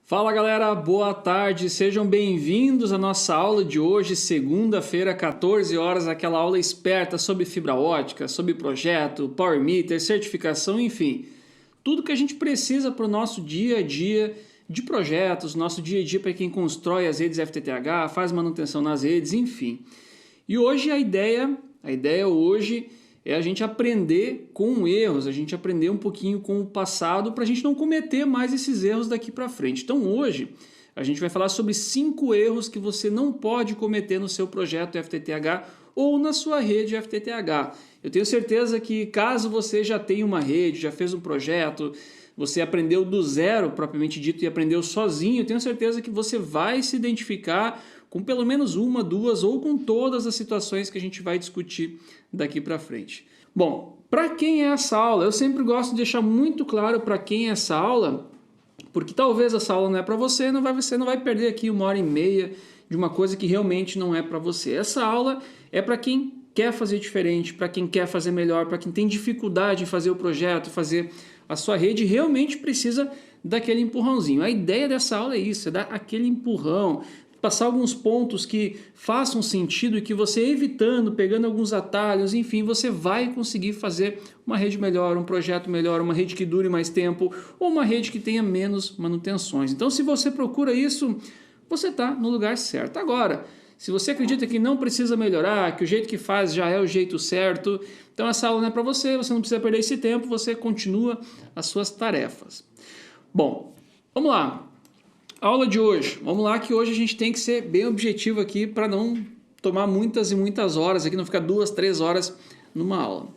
Fala galera, boa tarde, sejam bem-vindos à nossa aula de hoje, segunda-feira, 14 horas, aquela aula esperta sobre fibra ótica, sobre projeto, Power Meter, certificação, enfim, tudo que a gente precisa para o nosso dia a dia de projetos, nosso dia a dia para quem constrói as redes FTTH, faz manutenção nas redes, enfim. E hoje a ideia hoje é a gente aprender com erros, a gente aprender um pouquinho com o passado para a gente não cometer mais esses erros daqui para frente. Então hoje a gente vai falar sobre 5 erros que você não pode cometer no seu projeto FTTH ou na sua rede FTTH. Eu tenho certeza que caso você já tenha uma rede, já fez um projeto, você aprendeu do zero, propriamente dito, e aprendeu sozinho, eu tenho certeza que você vai se identificar com pelo menos uma, duas ou com todas as situações que a gente vai discutir daqui para frente. Bom, para quem é essa aula? Eu sempre gosto de deixar muito claro para quem é essa aula, porque talvez essa aula não é para você, você não vai perder aqui 1h30 de uma coisa que realmente não é para você. Essa aula é para quem quer fazer diferente, para quem quer fazer melhor, para quem tem dificuldade em fazer o projeto, fazer a sua rede, realmente precisa daquele empurrãozinho. A ideia dessa aula é isso, é dar aquele empurrão, passar alguns pontos que façam sentido e que você evitando, pegando alguns atalhos, enfim, você vai conseguir fazer uma rede melhor, um projeto melhor, uma rede que dure mais tempo ou uma rede que tenha menos manutenções. Então, se você procura isso, você está no lugar certo. Agora, se você acredita que não precisa melhorar, que o jeito que faz já é o jeito certo, então essa aula não é para você, você não precisa perder esse tempo, você continua as suas tarefas. Bom, vamos lá. Aula de hoje, vamos lá que hoje a gente tem que ser bem objetivo aqui para não tomar muitas e muitas horas aqui, não ficar 2, 3 horas numa aula.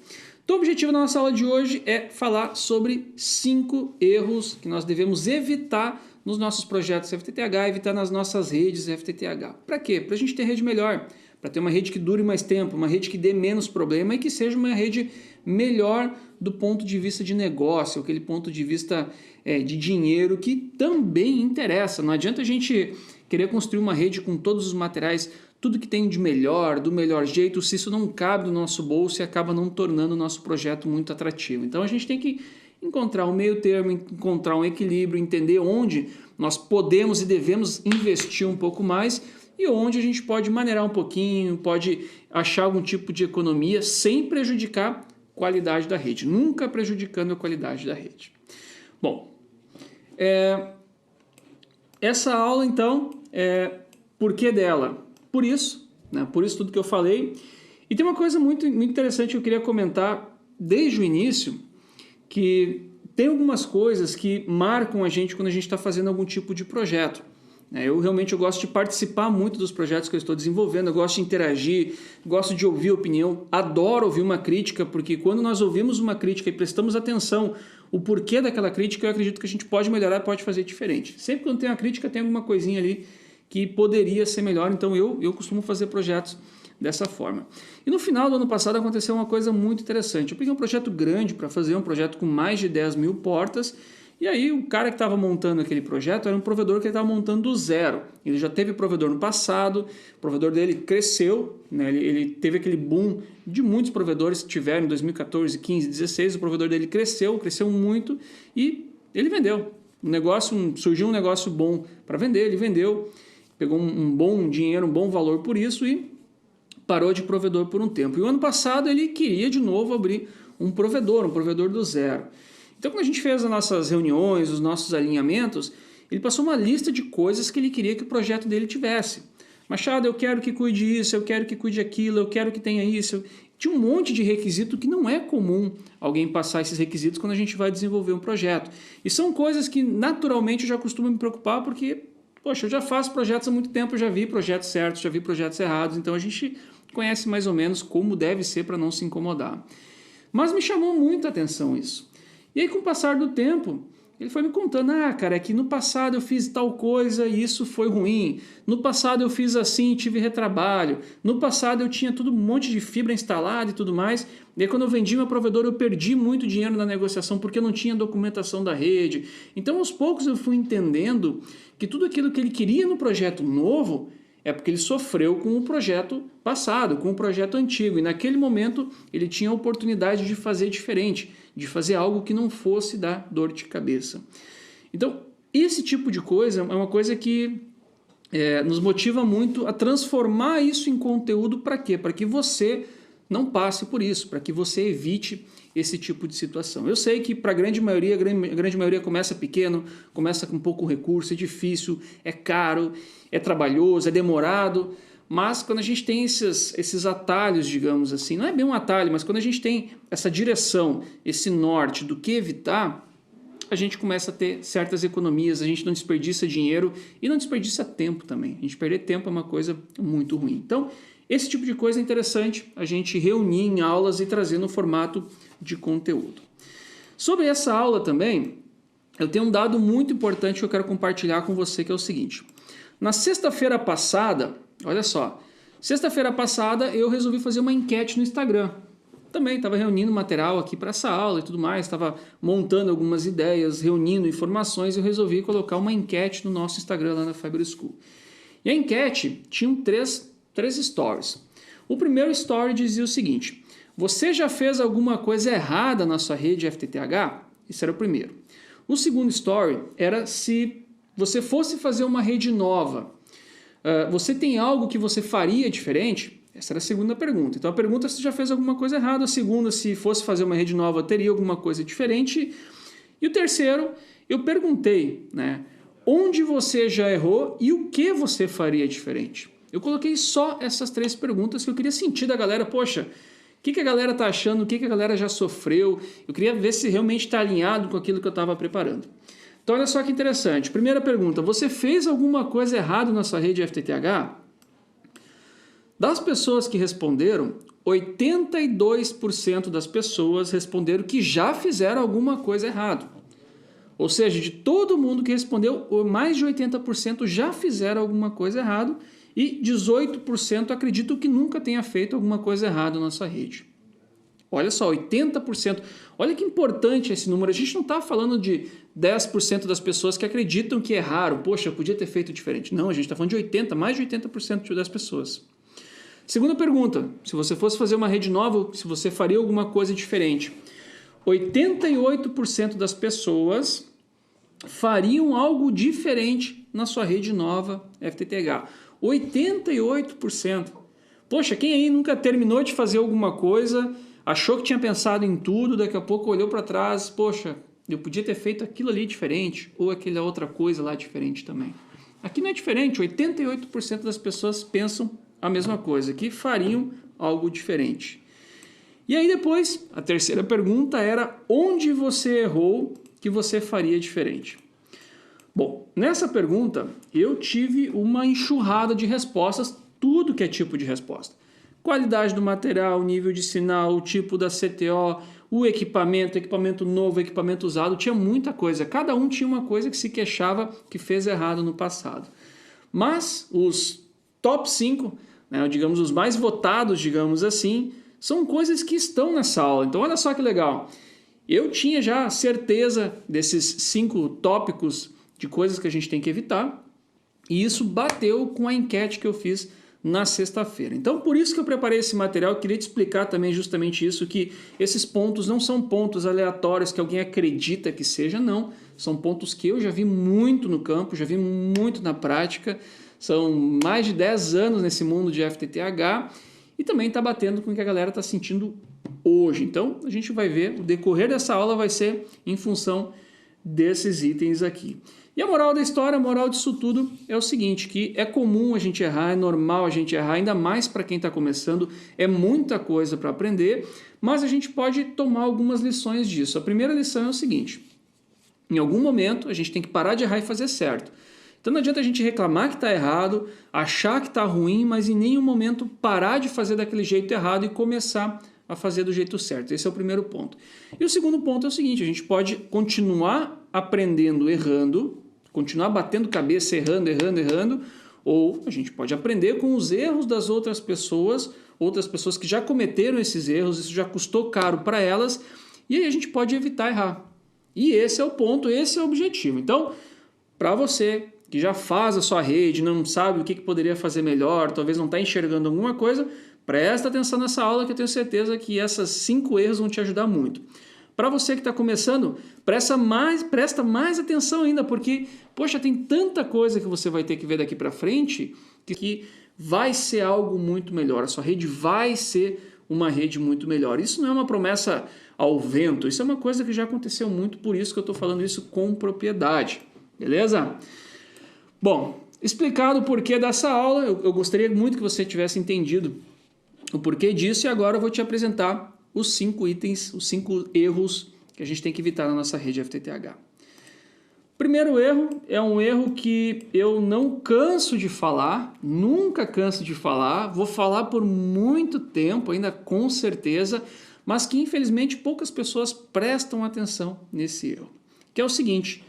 Então o objetivo da nossa aula de hoje é falar sobre 5 erros que nós devemos evitar nos nossos projetos FTTH, evitar nas nossas redes FTTH. Para quê? Para a gente ter rede melhor, para ter uma rede que dure mais tempo, uma rede que dê menos problema e que seja uma rede melhor do ponto de vista de negócio, aquele ponto de vista de dinheiro que também interessa. Não adianta a gente querer construir uma rede com todos os materiais, tudo que tem de melhor, do melhor jeito, se isso não cabe no nosso bolso e acaba não tornando o nosso projeto muito atrativo. Então a gente tem que encontrar um meio termo, encontrar um equilíbrio, entender onde nós podemos e devemos investir um pouco mais e onde a gente pode maneirar um pouquinho, pode achar algum tipo de economia sem prejudicar a qualidade da rede, nunca prejudicando a qualidade da rede. Bom, essa aula então, por que dela? Por isso, né? Por isso tudo que eu falei. E tem uma coisa muito interessante que eu queria comentar desde o início, que tem algumas coisas que marcam a gente quando a gente está fazendo algum tipo de projeto. Eu realmente gosto de participar muito dos projetos que eu estou desenvolvendo, eu gosto de interagir, gosto de ouvir opinião, adoro ouvir uma crítica, porque quando nós ouvimos uma crítica e prestamos atenção o porquê daquela crítica, eu acredito que a gente pode melhorar, pode fazer diferente. Sempre quando tem uma crítica, tem alguma coisinha ali que poderia ser melhor, então eu costumo fazer projetos dessa forma. E no final do ano passado aconteceu uma coisa muito interessante. Eu peguei um projeto grande para fazer, um projeto com mais de 10 mil portas, e aí o cara que estava montando aquele projeto era um provedor que ele estava montando do zero. Ele já teve provedor no passado, o provedor dele cresceu, né? Ele teve aquele boom de muitos provedores que tiveram em 2014, 15, 16, o provedor dele cresceu muito e ele vendeu. Surgiu um negócio bom para vender, ele vendeu, pegou um bom dinheiro, um bom valor por isso e parou de provedor por um tempo. E o ano passado ele queria de novo abrir um provedor do zero. Então, quando a gente fez as nossas reuniões, os nossos alinhamentos, ele passou uma lista de coisas que ele queria que o projeto dele tivesse. Machado, eu quero que cuide isso, eu quero que cuide aquilo, eu quero que tenha isso. Tinha um monte de requisito que não é comum alguém passar esses requisitos quando a gente vai desenvolver um projeto. E são coisas que naturalmente eu já costumo me preocupar porque, poxa, eu já faço projetos há muito tempo, eu já vi projetos certos, já vi projetos errados, então a gente conhece mais ou menos como deve ser para não se incomodar. Mas me chamou muita atenção isso. E aí, com o passar do tempo, ele foi me contando, cara, é que no passado eu fiz tal coisa e isso foi ruim. No passado eu fiz assim e tive retrabalho. No passado eu tinha um monte de fibra instalada e tudo mais. E aí, quando eu vendi meu provedor, eu perdi muito dinheiro na negociação porque eu não tinha documentação da rede. Então, aos poucos eu fui entendendo que tudo aquilo que ele queria no projeto novo é porque ele sofreu com o projeto passado, com o projeto antigo. E naquele momento ele tinha a oportunidade de fazer diferente, de fazer algo que não fosse dar dor de cabeça. Então, Esse tipo de coisa é uma coisa que nos motiva muito a transformar isso em conteúdo para quê? Para que você não passe por isso, para que você evite esse tipo de situação. Eu sei que para a grande maioria começa pequeno, começa com pouco recurso, é difícil, é caro, é trabalhoso, é demorado, mas quando a gente tem esses atalhos, digamos assim, não é bem um atalho, mas quando a gente tem essa direção, esse norte do que evitar, a gente começa a ter certas economias, a gente não desperdiça dinheiro e não desperdiça tempo também. A gente perder tempo é uma coisa muito ruim. Então, esse tipo de coisa é interessante a gente reunir em aulas e trazer no formato de conteúdo. Sobre essa aula também, eu tenho um dado muito importante que eu quero compartilhar com você, que é o seguinte. Na sexta-feira passada, olha só, sexta-feira passada eu resolvi fazer uma enquete no Instagram. Também estava reunindo material aqui para essa aula e tudo mais, estava montando algumas ideias, reunindo informações e eu resolvi colocar uma enquete no nosso Instagram lá na Fiber School. E a enquete tinha três stories. O primeiro story dizia o seguinte: você já fez alguma coisa errada na sua rede FTTH? Isso era o primeiro. O segundo story era se você fosse fazer uma rede nova, você tem algo que você faria diferente? Essa era a segunda pergunta. Então a pergunta é se já fez alguma coisa errada, a segunda se fosse fazer uma rede nova teria alguma coisa diferente, e o terceiro eu perguntei, onde você já errou e o que você faria diferente. Eu coloquei só essas três perguntas que eu queria sentir da galera. Poxa, o que a galera está achando, o que a galera já sofreu, eu queria ver se realmente está alinhado com aquilo que eu estava preparando. Então olha só que interessante. Primeira pergunta, você fez alguma coisa errada na sua rede FTTH? Das pessoas que responderam, 82% das pessoas responderam que já fizeram alguma coisa errada. Ou seja, de todo mundo que respondeu, mais de 80% já fizeram alguma coisa errada e 18% acreditam que nunca tenha feito alguma coisa errada na sua rede. Olha só, 80%. Olha que importante esse número. A gente não está falando de 10% das pessoas que acreditam que erraram. Poxa, eu podia ter feito diferente. Não, a gente está falando de 80%, mais de 80% das pessoas. Segunda pergunta, se você fosse fazer uma rede nova, se você faria alguma coisa diferente. 88% das pessoas fariam algo diferente na sua rede nova FTTH. 88%. Poxa, quem aí nunca terminou de fazer alguma coisa, achou que tinha pensado em tudo, daqui a pouco olhou para trás, poxa, eu podia ter feito aquilo ali diferente, ou aquela outra coisa lá diferente também. Aqui não é diferente, 88% das pessoas pensam a mesma coisa, que fariam algo diferente. E aí depois, a terceira pergunta era onde você errou que você faria diferente? Bom, nessa pergunta eu tive uma enxurrada de respostas, tudo que é tipo de resposta. Qualidade do material, nível de sinal, o tipo da CTO, o equipamento novo, equipamento usado, tinha muita coisa. Cada um tinha uma coisa que se queixava que fez errado no passado. Mas os top 5, digamos os mais votados, digamos assim, são coisas que estão nessa aula. Então olha só que legal. Eu tinha já certeza desses 5 tópicos de coisas que a gente tem que evitar e isso bateu com a enquete que eu fiz na sexta-feira. Então, por isso que eu preparei esse material, eu queria te explicar também justamente isso, que esses pontos não são pontos aleatórios que alguém acredita que seja, não. São pontos que eu já vi muito no campo, já vi muito na prática, são mais de 10 anos nesse mundo de FTTH e também está batendo com o que a galera está sentindo hoje. Então, a gente vai ver, o decorrer dessa aula vai ser em função desses itens aqui. E a moral da história, a moral disso tudo é o seguinte, que é comum a gente errar, é normal a gente errar, ainda mais para quem está começando, é muita coisa para aprender, mas a gente pode tomar algumas lições disso. A primeira lição é o seguinte, em algum momento a gente tem que parar de errar e fazer certo. Então não adianta a gente reclamar que está errado, achar que está ruim, mas em nenhum momento parar de fazer daquele jeito errado e começar a fazer do jeito certo. Esse é o primeiro ponto. E o segundo ponto é o seguinte, a gente pode continuar aprendendo errando, continuar batendo cabeça errando, ou a gente pode aprender com os erros das outras pessoas que já cometeram esses erros, isso já custou caro para elas, e aí a gente pode evitar errar. E esse é o ponto, esse é o objetivo. Então, para você que já faz a sua rede, não sabe o que poderia fazer melhor, talvez não está enxergando alguma coisa, presta atenção nessa aula que eu tenho certeza que esses 5 erros vão te ajudar muito. Para você que está começando, presta mais atenção ainda, porque, poxa, tem tanta coisa que você vai ter que ver daqui para frente que vai ser algo muito melhor. A sua rede vai ser uma rede muito melhor. Isso não é uma promessa ao vento, isso é uma coisa que já aconteceu muito, por isso que eu estou falando isso com propriedade. Beleza? Bom, explicado o porquê dessa aula, eu gostaria muito que você tivesse entendido o porquê disso, e agora eu vou te apresentar os 5 itens, os 5 erros que a gente tem que evitar na nossa rede FTTH. Primeiro erro é um erro que eu não canso de falar, nunca canso de falar, vou falar por muito tempo ainda com certeza, mas que infelizmente poucas pessoas prestam atenção nesse erro, que é o seguinte: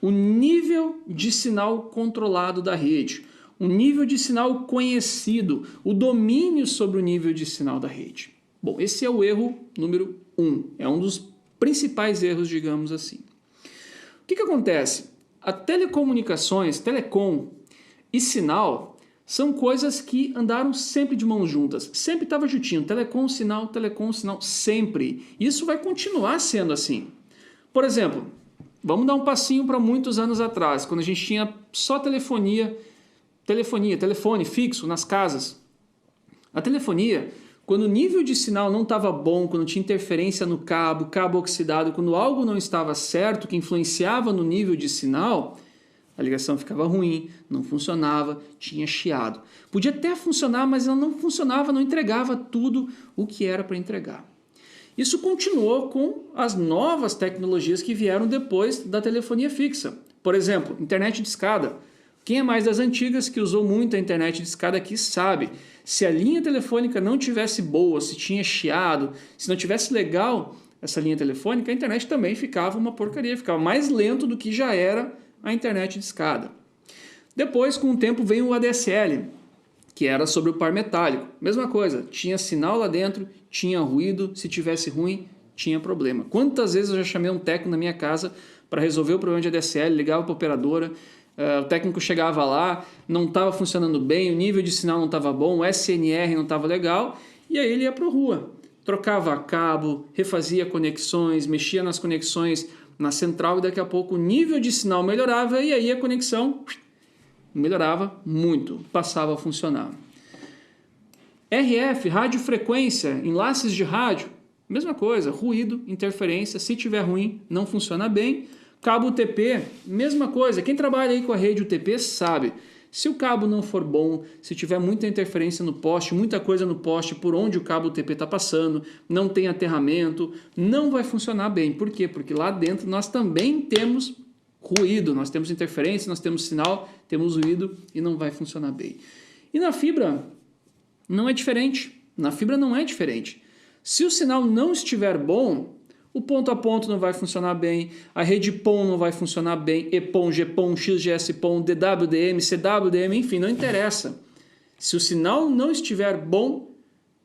o nível de sinal controlado da rede, o nível de sinal conhecido, o domínio sobre o nível de sinal da rede. Bom, esse é o erro número 1, é um dos principais erros, digamos assim. O que acontece? A telecomunicações, telecom e sinal são coisas que andaram sempre de mãos juntas, sempre estava juntinho, telecom, sinal, sempre. Isso vai continuar sendo assim. Por exemplo, vamos dar um passinho para muitos anos atrás, quando a gente tinha só telefone fixo nas casas. A telefonia, quando o nível de sinal não estava bom, quando tinha interferência no cabo, cabo oxidado, quando algo não estava certo, que influenciava no nível de sinal, a ligação ficava ruim, não funcionava, tinha chiado. Podia até funcionar, mas ela não funcionava, não entregava tudo o que era para entregar. Isso continuou com as novas tecnologias que vieram depois da telefonia fixa. Por exemplo, internet de escada. Quem é mais das antigas que usou muito a internet de escada aqui sabe. Se a linha telefônica não tivesse boa, se tinha chiado, se não tivesse legal essa linha telefônica, a internet também ficava uma porcaria, ficava mais lento do que já era a internet de escada. Depois, com o tempo, veio o ADSL, que era sobre o par metálico. Mesma coisa, tinha sinal lá dentro, tinha ruído, se tivesse ruim, tinha problema. Quantas vezes eu já chamei um técnico na minha casa para resolver o problema de ADSL, ligava para a operadora, o técnico chegava lá, não estava funcionando bem, o nível de sinal não estava bom, o SNR não estava legal, e aí ele ia para a rua. Trocava cabo, refazia conexões, mexia nas conexões na central e daqui a pouco o nível de sinal melhorava e aí a conexão melhorava muito, passava a funcionar. RF, radiofrequência, enlaces de rádio, mesma coisa, ruído, interferência, se tiver ruim, não funciona bem. Cabo UTP, mesma coisa. Quem trabalha aí com a rede UTP sabe. Se o cabo não for bom, se tiver muita interferência no poste, muita coisa no poste por onde o cabo UTP está passando, não tem aterramento, não vai funcionar bem. Por quê? Porque lá dentro nós também temos ruído, nós temos interferência, nós temos sinal, temos ruído e não vai funcionar bem. E na fibra não é diferente. Na fibra não é diferente. Se o sinal não estiver bom, o ponto a ponto não vai funcionar bem, a rede PON não vai funcionar bem, EPON, GPON, XGS-PON, DWDM, CWDM, enfim, não interessa. Se o sinal não estiver bom,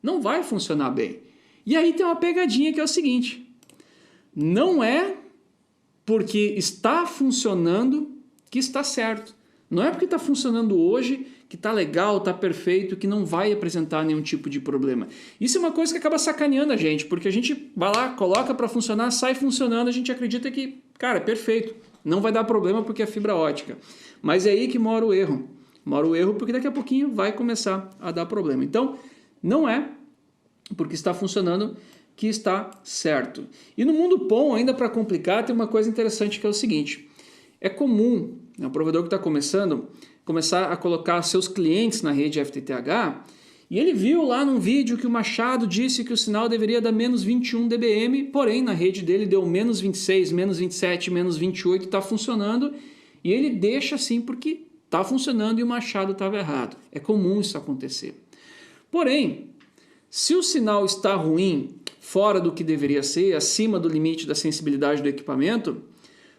não vai funcionar bem. E aí tem uma pegadinha que é o seguinte: não é porque está funcionando que está certo. Não é porque está funcionando hoje que está legal, está perfeito, que não vai apresentar nenhum tipo de problema. Isso é uma coisa que acaba sacaneando a gente, porque a gente vai lá, coloca para funcionar, sai funcionando, a gente acredita que, cara, é perfeito, não vai dar problema porque é fibra ótica. Mas é aí que mora o erro. Mora o erro porque daqui a pouquinho vai começar a dar problema. Então, não é porque está funcionando que está certo. E no mundo PON, ainda para complicar, tem uma coisa interessante que é o seguinte: é comum, o provedor que está começando, começar a colocar seus clientes na rede FTTH, e ele viu lá num vídeo que o Machado disse que o sinal deveria dar menos 21 dBm, porém na rede dele deu menos 26, menos 27, menos 28, está funcionando, e ele deixa assim porque está funcionando e o Machado estava errado. É comum isso acontecer. Porém, se o sinal está ruim, fora do que deveria ser, acima do limite da sensibilidade do equipamento,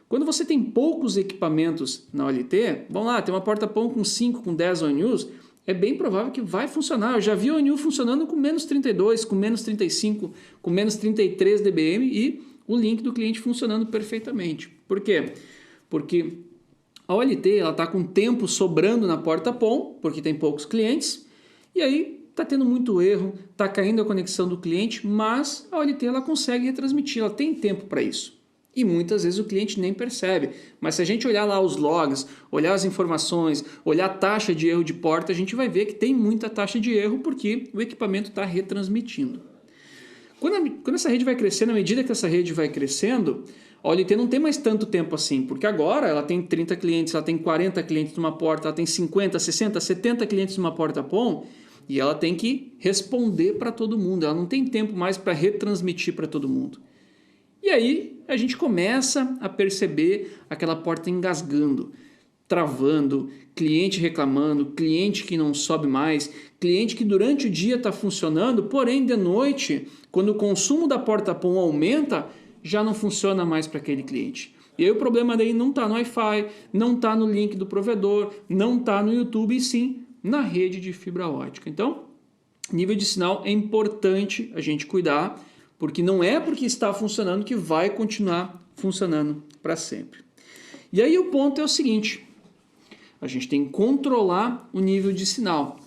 quando você tem poucos equipamentos na OLT, vamos lá, tem uma porta-PON com 5, com 10 ONUs, é bem provável que vai funcionar. Eu já vi ONU funcionando com menos 32, com menos 35, com menos 33 dBm e o link do cliente funcionando perfeitamente. Por quê? Porque a OLT está com tempo sobrando na porta-PON, porque tem poucos clientes, e aí está tendo muito erro, está caindo a conexão do cliente, mas a OLT ela consegue retransmitir, ela tem tempo para isso. E muitas vezes o cliente nem percebe. Mas se a gente olhar lá os logs, olhar as informações, olhar a taxa de erro de porta, a gente vai ver que tem muita taxa de erro porque o equipamento está retransmitindo. Quando essa rede vai crescendo, à medida que essa rede vai crescendo, a OLT não tem mais tanto tempo assim, porque agora ela tem 30 clientes, ela tem 40 clientes numa porta, ela tem 50, 60, 70 clientes numa porta PON, e ela tem que responder para todo mundo, ela não tem tempo mais para retransmitir para todo mundo. E aí a gente começa a perceber aquela porta engasgando, travando, cliente reclamando, cliente que não sobe mais, cliente que durante o dia está funcionando, porém de noite, quando o consumo da porta PON aumenta, já não funciona mais para aquele cliente. E aí o problema daí não está no Wi-Fi, não está no link do provedor, não está no YouTube, e sim na rede de fibra ótica. Então, nível de sinal é importante a gente cuidar, porque não é porque está funcionando que vai continuar funcionando para sempre. E aí o ponto é o seguinte, a gente tem que controlar o nível de sinal.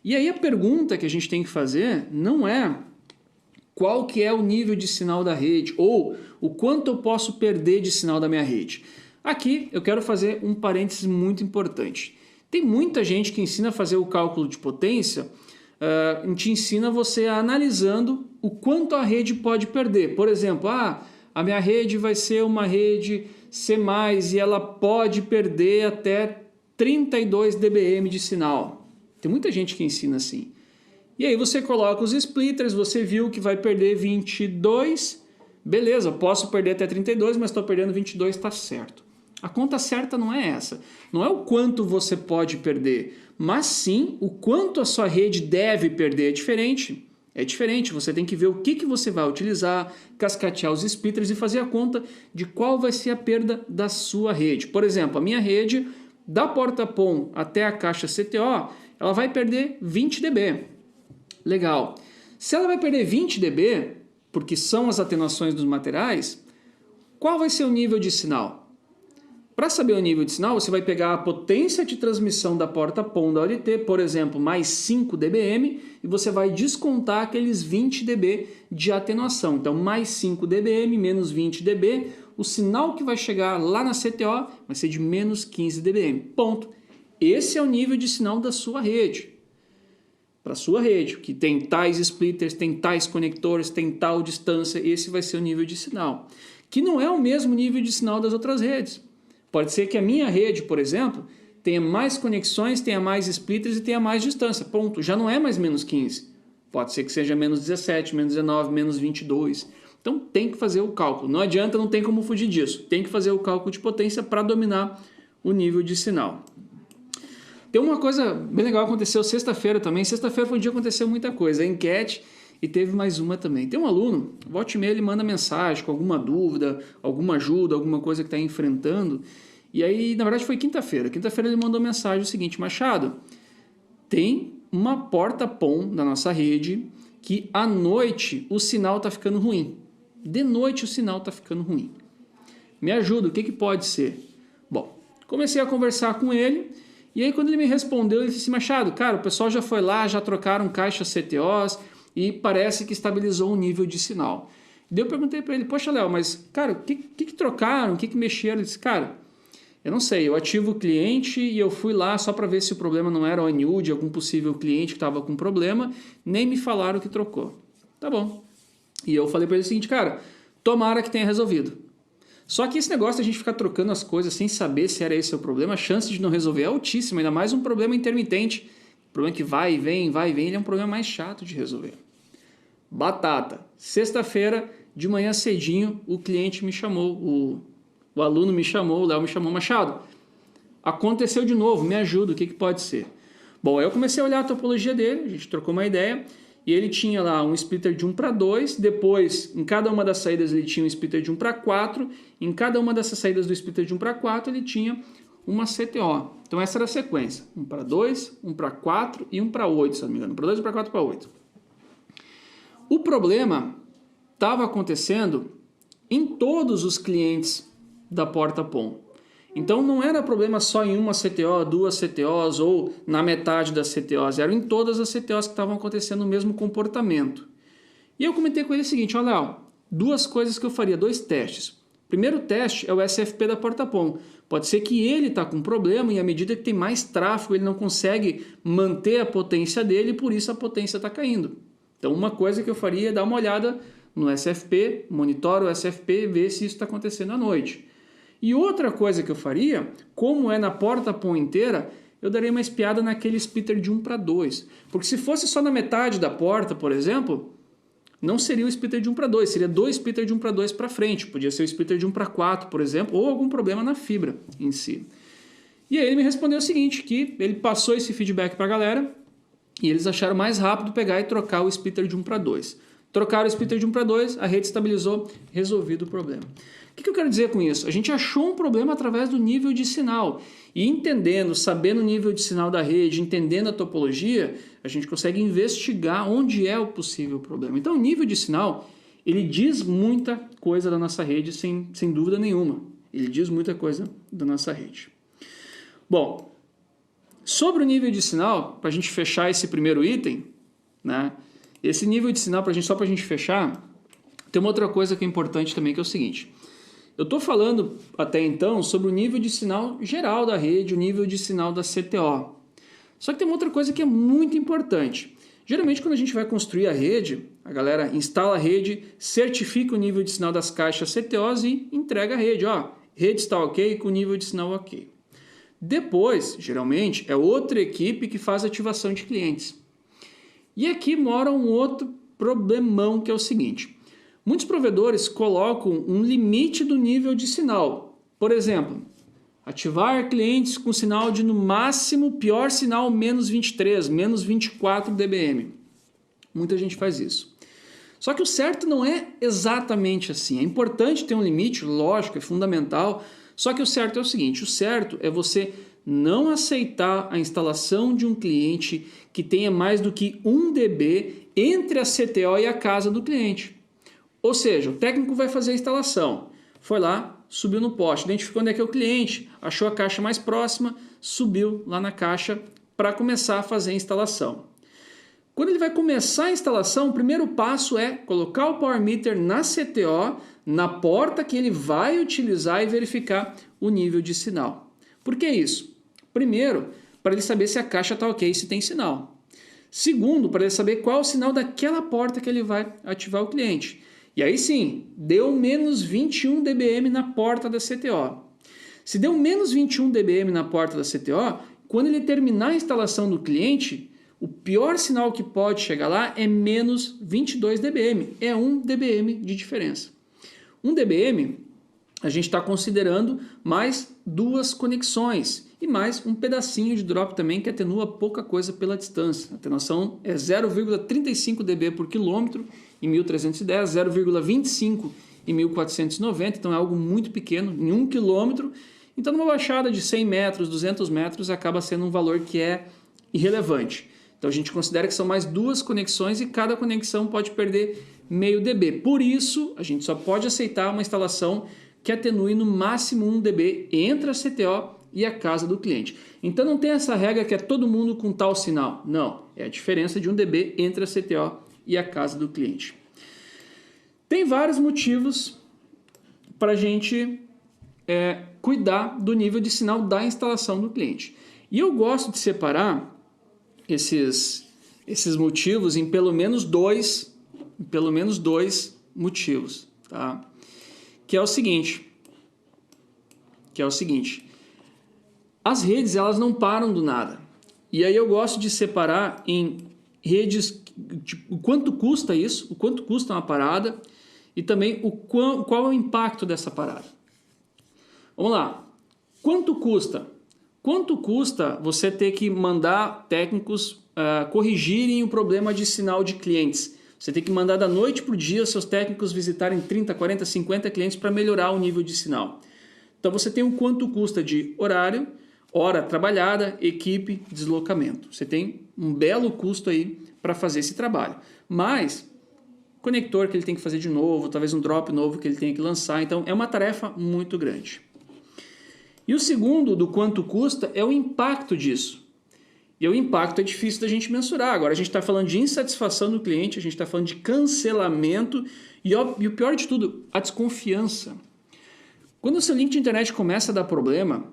E aí a pergunta que a gente tem que fazer não é qual que é o nível de sinal da rede ou o quanto eu posso perder de sinal da minha rede. Aqui eu quero fazer um parênteses muito importante. Tem muita gente que ensina a fazer o cálculo de potência, te ensina você analisando o quanto a rede pode perder. Por exemplo, a minha rede vai ser uma rede C+, e ela pode perder até 32 dBm de sinal. Tem muita gente que ensina assim. E aí você coloca os splitters, você viu que vai perder 22, beleza, posso perder até 32, mas estou perdendo 22, está certo. A conta certa não é essa. Não é o quanto você pode perder, mas sim o quanto a sua rede deve perder. É diferente. É diferente. Você tem que ver o que você vai utilizar, cascatear os splitters e fazer a conta de qual vai ser a perda da sua rede. Por exemplo, a minha rede da porta PON até a caixa CTO, ela vai perder 20 dB. Legal. Se ela vai perder 20 dB, porque são as atenuações dos materiais, qual vai ser o nível de sinal? Para saber o nível de sinal, você vai pegar a potência de transmissão da porta PON da OLT, por exemplo, mais 5 dBm, e você vai descontar aqueles 20 dB de atenuação. Então, mais 5 dBm, menos 20 dB, o sinal que vai chegar lá na CTO vai ser de menos 15 dBm. Ponto. Esse é o nível de sinal da sua rede. Para a sua rede, que tem tais splitters, tem tais conectores, tem tal distância, esse vai ser o nível de sinal. Que não é o mesmo nível de sinal das outras redes. Pode ser que a minha rede, por exemplo, tenha mais conexões, tenha mais splitters e tenha mais distância. Ponto. Já não é mais menos 15. Pode ser que seja menos 17, menos 19, menos 22. Então tem que fazer o cálculo. Não adianta, não tem como fugir disso. Tem que fazer o cálculo de potência para dominar o nível de sinal. Tem uma coisa bem legal que aconteceu sexta-feira também. Sexta-feira foi um dia que aconteceu muita coisa. A enquete e teve mais uma também. Tem um aluno, volta e meia ele manda mensagem com alguma dúvida, alguma ajuda, alguma coisa que está enfrentando. E aí, na verdade, foi quinta-feira. Quinta-feira ele mandou mensagem o seguinte: Machado, tem uma porta PON da nossa rede que à noite o sinal está ficando ruim. De noite o sinal está ficando ruim. Me ajuda, o que pode ser? Bom, comecei a conversar com ele. E aí quando ele me respondeu, ele disse assim: Machado, cara, o pessoal já foi lá, já trocaram caixas CTOs e parece que estabilizou o nível de sinal. Daí eu perguntei para ele: poxa, Léo, mas cara, o que trocaram? O que mexeram? Ele disse: cara, eu não sei, eu ativo o cliente e eu fui lá só para ver se o problema não era o ANU de algum possível cliente que estava com problema, nem me falaram que trocou. Tá bom. E eu falei para ele o seguinte: cara, tomara que tenha resolvido. Só que esse negócio de a gente ficar trocando as coisas sem saber se era esse o problema, a chance de não resolver é altíssima, ainda mais um problema intermitente. Problema que vai e vem, ele é um problema mais chato de resolver. Batata. Sexta-feira, de manhã cedinho, o cliente me chamou, o aluno me chamou, o Léo me chamou: Machado, aconteceu de novo, me ajuda, o que pode ser? Bom, aí eu comecei a olhar a topologia dele, a gente trocou uma ideia, e ele tinha lá um splitter de 1 para 2, depois em cada uma das saídas ele tinha um splitter de 1 para 4, em cada uma dessas saídas do splitter de 1 para 4 ele tinha uma CTO. Então essa era a sequência: 1 para 2, 1 para 4 e 1 para 8, se não me engano. 1 para 2, 1 para 4 e para 8. O problema estava acontecendo em todos os clientes da porta PON. Então não era problema só em uma CTO, duas CTOs ou na metade das CTOs, eram em todas as CTOs que estavam acontecendo o mesmo comportamento. E eu comentei com ele o seguinte, olha, Léo, duas coisas que eu faria, dois testes. Primeiro teste é o SFP da porta-PON. Pode ser que ele está com problema e à medida que tem mais tráfego ele não consegue manter a potência dele e por isso a potência está caindo. Então uma coisa que eu faria é dar uma olhada no SFP, monitora o SFP e ver se isso está acontecendo à noite. E outra coisa que eu faria, como é na porta-PON inteira, eu daria uma espiada naquele splitter de 1 para 2. Porque se fosse só na metade da porta, por exemplo, não seria o splitter de 1 para 2, seria dois splitter de 1 para 2 para frente. Podia ser o splitter de 1 para 4, por exemplo, ou algum problema na fibra em si. E aí ele me respondeu o seguinte, que ele passou esse feedback para a galera e eles acharam mais rápido pegar e trocar o splitter de 1 para 2. Trocaram o splitter de 1 para 2, a rede estabilizou, resolvido o problema. O que eu quero dizer com isso? A gente achou um problema através do nível de sinal. E entendendo, sabendo o nível de sinal da rede, entendendo a topologia, a gente consegue investigar onde é o possível problema. Então o nível de sinal, ele diz muita coisa da nossa rede, sem dúvida nenhuma. Ele diz muita coisa da nossa rede. Bom, sobre o nível de sinal, para a gente fechar esse primeiro item, né? Esse nível de sinal, só para a gente fechar, tem uma outra coisa que é importante também, que é o seguinte. Eu estou falando até então sobre o nível de sinal geral da rede, o nível de sinal da CTO. Só que tem uma outra coisa que é muito importante. Geralmente quando a gente vai construir a rede, a galera instala a rede, certifica o nível de sinal das caixas CTOs e entrega a rede. Ó, rede está ok com o nível de sinal ok. Depois, geralmente, é outra equipe que faz ativação de clientes. E aqui mora um outro problemão, que é o seguinte. Muitos provedores colocam um limite do nível de sinal. Por exemplo, ativar clientes com sinal de no máximo, pior sinal, menos 23, menos 24 dBm. Muita gente faz isso. Só que o certo não é exatamente assim. É importante ter um limite, lógico, é fundamental. Só que o certo é o seguinte, o certo é você não aceitar a instalação de um cliente que tenha mais do que 1 dB entre a CTO e a casa do cliente. Ou seja, o técnico vai fazer a instalação, foi lá, subiu no poste, identificou onde é que é o cliente, achou a caixa mais próxima, subiu lá na caixa para começar a fazer a instalação. Quando ele vai começar a instalação, o primeiro passo é colocar o Power Meter na CTO, na porta que ele vai utilizar e verificar o nível de sinal. Por que isso? Primeiro, para ele saber se a caixa está ok, se tem sinal. Segundo, para ele saber qual é o sinal daquela porta que ele vai ativar o cliente. E aí sim, deu menos 21 dBm na porta da CTO. Se deu menos 21 dBm na porta da CTO, quando ele terminar a instalação do cliente, o pior sinal que pode chegar lá é menos 22 dBm. É 1 dBm de diferença. 1 dBm, a gente está considerando mais duas conexões e mais um pedacinho de drop também que atenua pouca coisa pela distância. A atenuação é 0,35 dB por quilômetro em 1310, 0,25 em 1490, então é algo muito pequeno, em 1 quilômetro. Então numa baixada de 100 metros, 200 metros, acaba sendo um valor que é irrelevante. Então a gente considera que são mais duas conexões e cada conexão pode perder meio dB. Por isso, a gente só pode aceitar uma instalação que atenue no máximo 1 dB entre a CTO e a casa do cliente. Então não tem essa regra que é todo mundo com tal sinal. Não, é a diferença de 1 dB entre a CTO e a casa do cliente. Tem vários motivos para a gente cuidar do nível de sinal da instalação do cliente. E eu gosto de separar esses motivos em pelo menos dois motivos, tá? Que é o seguinte, as redes elas não param do nada. E aí eu gosto de separar em redes, tipo, o quanto custa isso, o quanto custa uma parada e também qual é o impacto dessa parada. Vamos lá, quanto custa? Quanto custa você ter que mandar técnicos corrigirem o problema de sinal de clientes? Você tem que mandar da noite para o dia seus técnicos visitarem 30, 40, 50 clientes para melhorar o nível de sinal. Então você tem o quanto custa de horário, hora trabalhada, equipe, deslocamento. Você tem um belo custo aí para fazer esse trabalho. Mas conector que ele tem que fazer de novo, talvez um drop novo que ele tenha que lançar. Então é uma tarefa muito grande. E o segundo, do quanto custa, é o impacto disso. E o impacto é difícil da gente mensurar. Agora a gente está falando de insatisfação do cliente, a gente está falando de cancelamento e o pior de tudo, a desconfiança. Quando o seu link de internet começa a dar problema,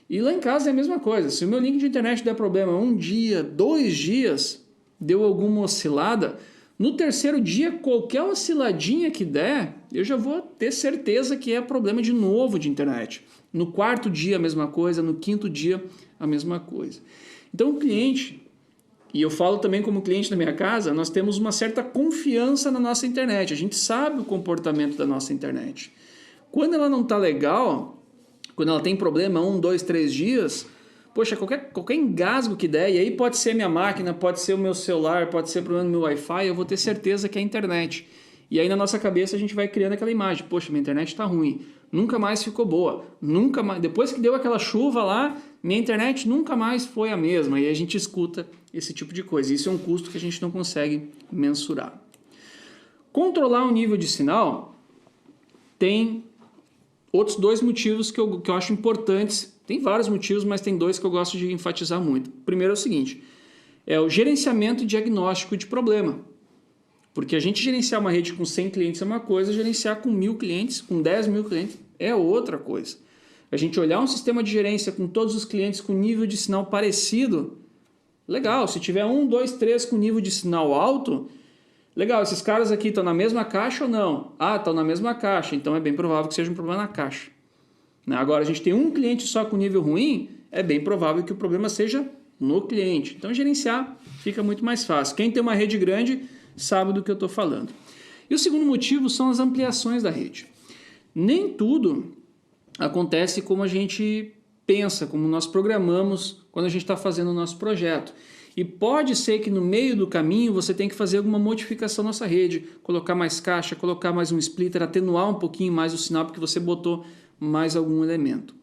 e lá em casa é a mesma coisa, se o meu link de internet der problema 1 dia, 2 dias, deu alguma oscilada, no terceiro dia, qualquer osciladinha que der, eu já vou ter certeza que é problema de novo de internet. No quarto dia a mesma coisa, no quinto dia a mesma coisa. Então o cliente, e eu falo também como cliente da minha casa, nós temos uma certa confiança na nossa internet, a gente sabe o comportamento da nossa internet. Quando ela não está legal, quando ela tem problema 1, 2, 3 dias, poxa, qualquer engasgo que der, e aí pode ser minha máquina, pode ser o meu celular, pode ser problema do meu Wi-Fi, eu vou ter certeza que é a internet. E aí na nossa cabeça a gente vai criando aquela imagem, poxa, minha internet está ruim, nunca mais ficou boa, nunca mais, depois que deu aquela chuva lá, minha internet nunca mais foi a mesma, e a gente escuta esse tipo de coisa. Isso é um custo que a gente não consegue mensurar. Controlar o nível de sinal tem outros 2 motivos que eu acho importantes. Tem vários motivos, mas tem 2 que eu gosto de enfatizar muito. O primeiro é o seguinte, é o gerenciamento e diagnóstico de problema. Porque a gente gerenciar uma rede com 100 clientes é uma coisa, gerenciar com 1.000 clientes, com 10 mil clientes é outra coisa. A gente olhar um sistema de gerência com todos os clientes com nível de sinal parecido, legal. Se tiver 1, 2, 3 com nível de sinal alto, legal. Esses caras aqui estão na mesma caixa ou não? Ah, estão na mesma caixa, então é bem provável que seja um problema na caixa. Agora, a gente tem um cliente só com nível ruim, é bem provável que o problema seja no cliente. Então, gerenciar fica muito mais fácil. Quem tem uma rede grande sabe do que eu estou falando. E o segundo motivo são as ampliações da rede. Nem tudo acontece como a gente pensa, como nós programamos quando a gente está fazendo o nosso projeto. E pode ser que no meio do caminho você tenha que fazer alguma modificação na nossa rede, colocar mais caixa, colocar mais um splitter, atenuar um pouquinho mais o sinal porque você botou mais algum elemento.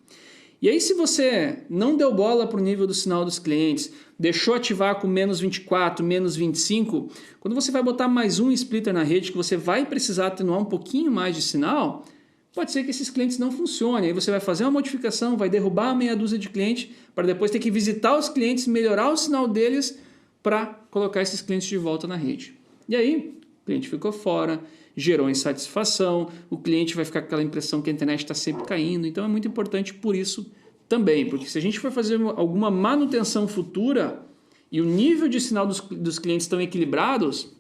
E aí se você não deu bola para o nível do sinal dos clientes, deixou ativar com menos 24, menos 25, quando você vai botar mais um splitter na rede que você vai precisar atenuar um pouquinho mais de sinal, pode ser que esses clientes não funcionem. Aí você vai fazer uma modificação, vai derrubar a meia dúzia de clientes para depois ter que visitar os clientes, melhorar o sinal deles para colocar esses clientes de volta na rede. E aí, o cliente ficou fora, gerou insatisfação, o cliente vai ficar com aquela impressão que a internet está sempre caindo. Então é muito importante por isso também, porque se a gente for fazer alguma manutenção futura e o nível de sinal dos clientes estão equilibrados,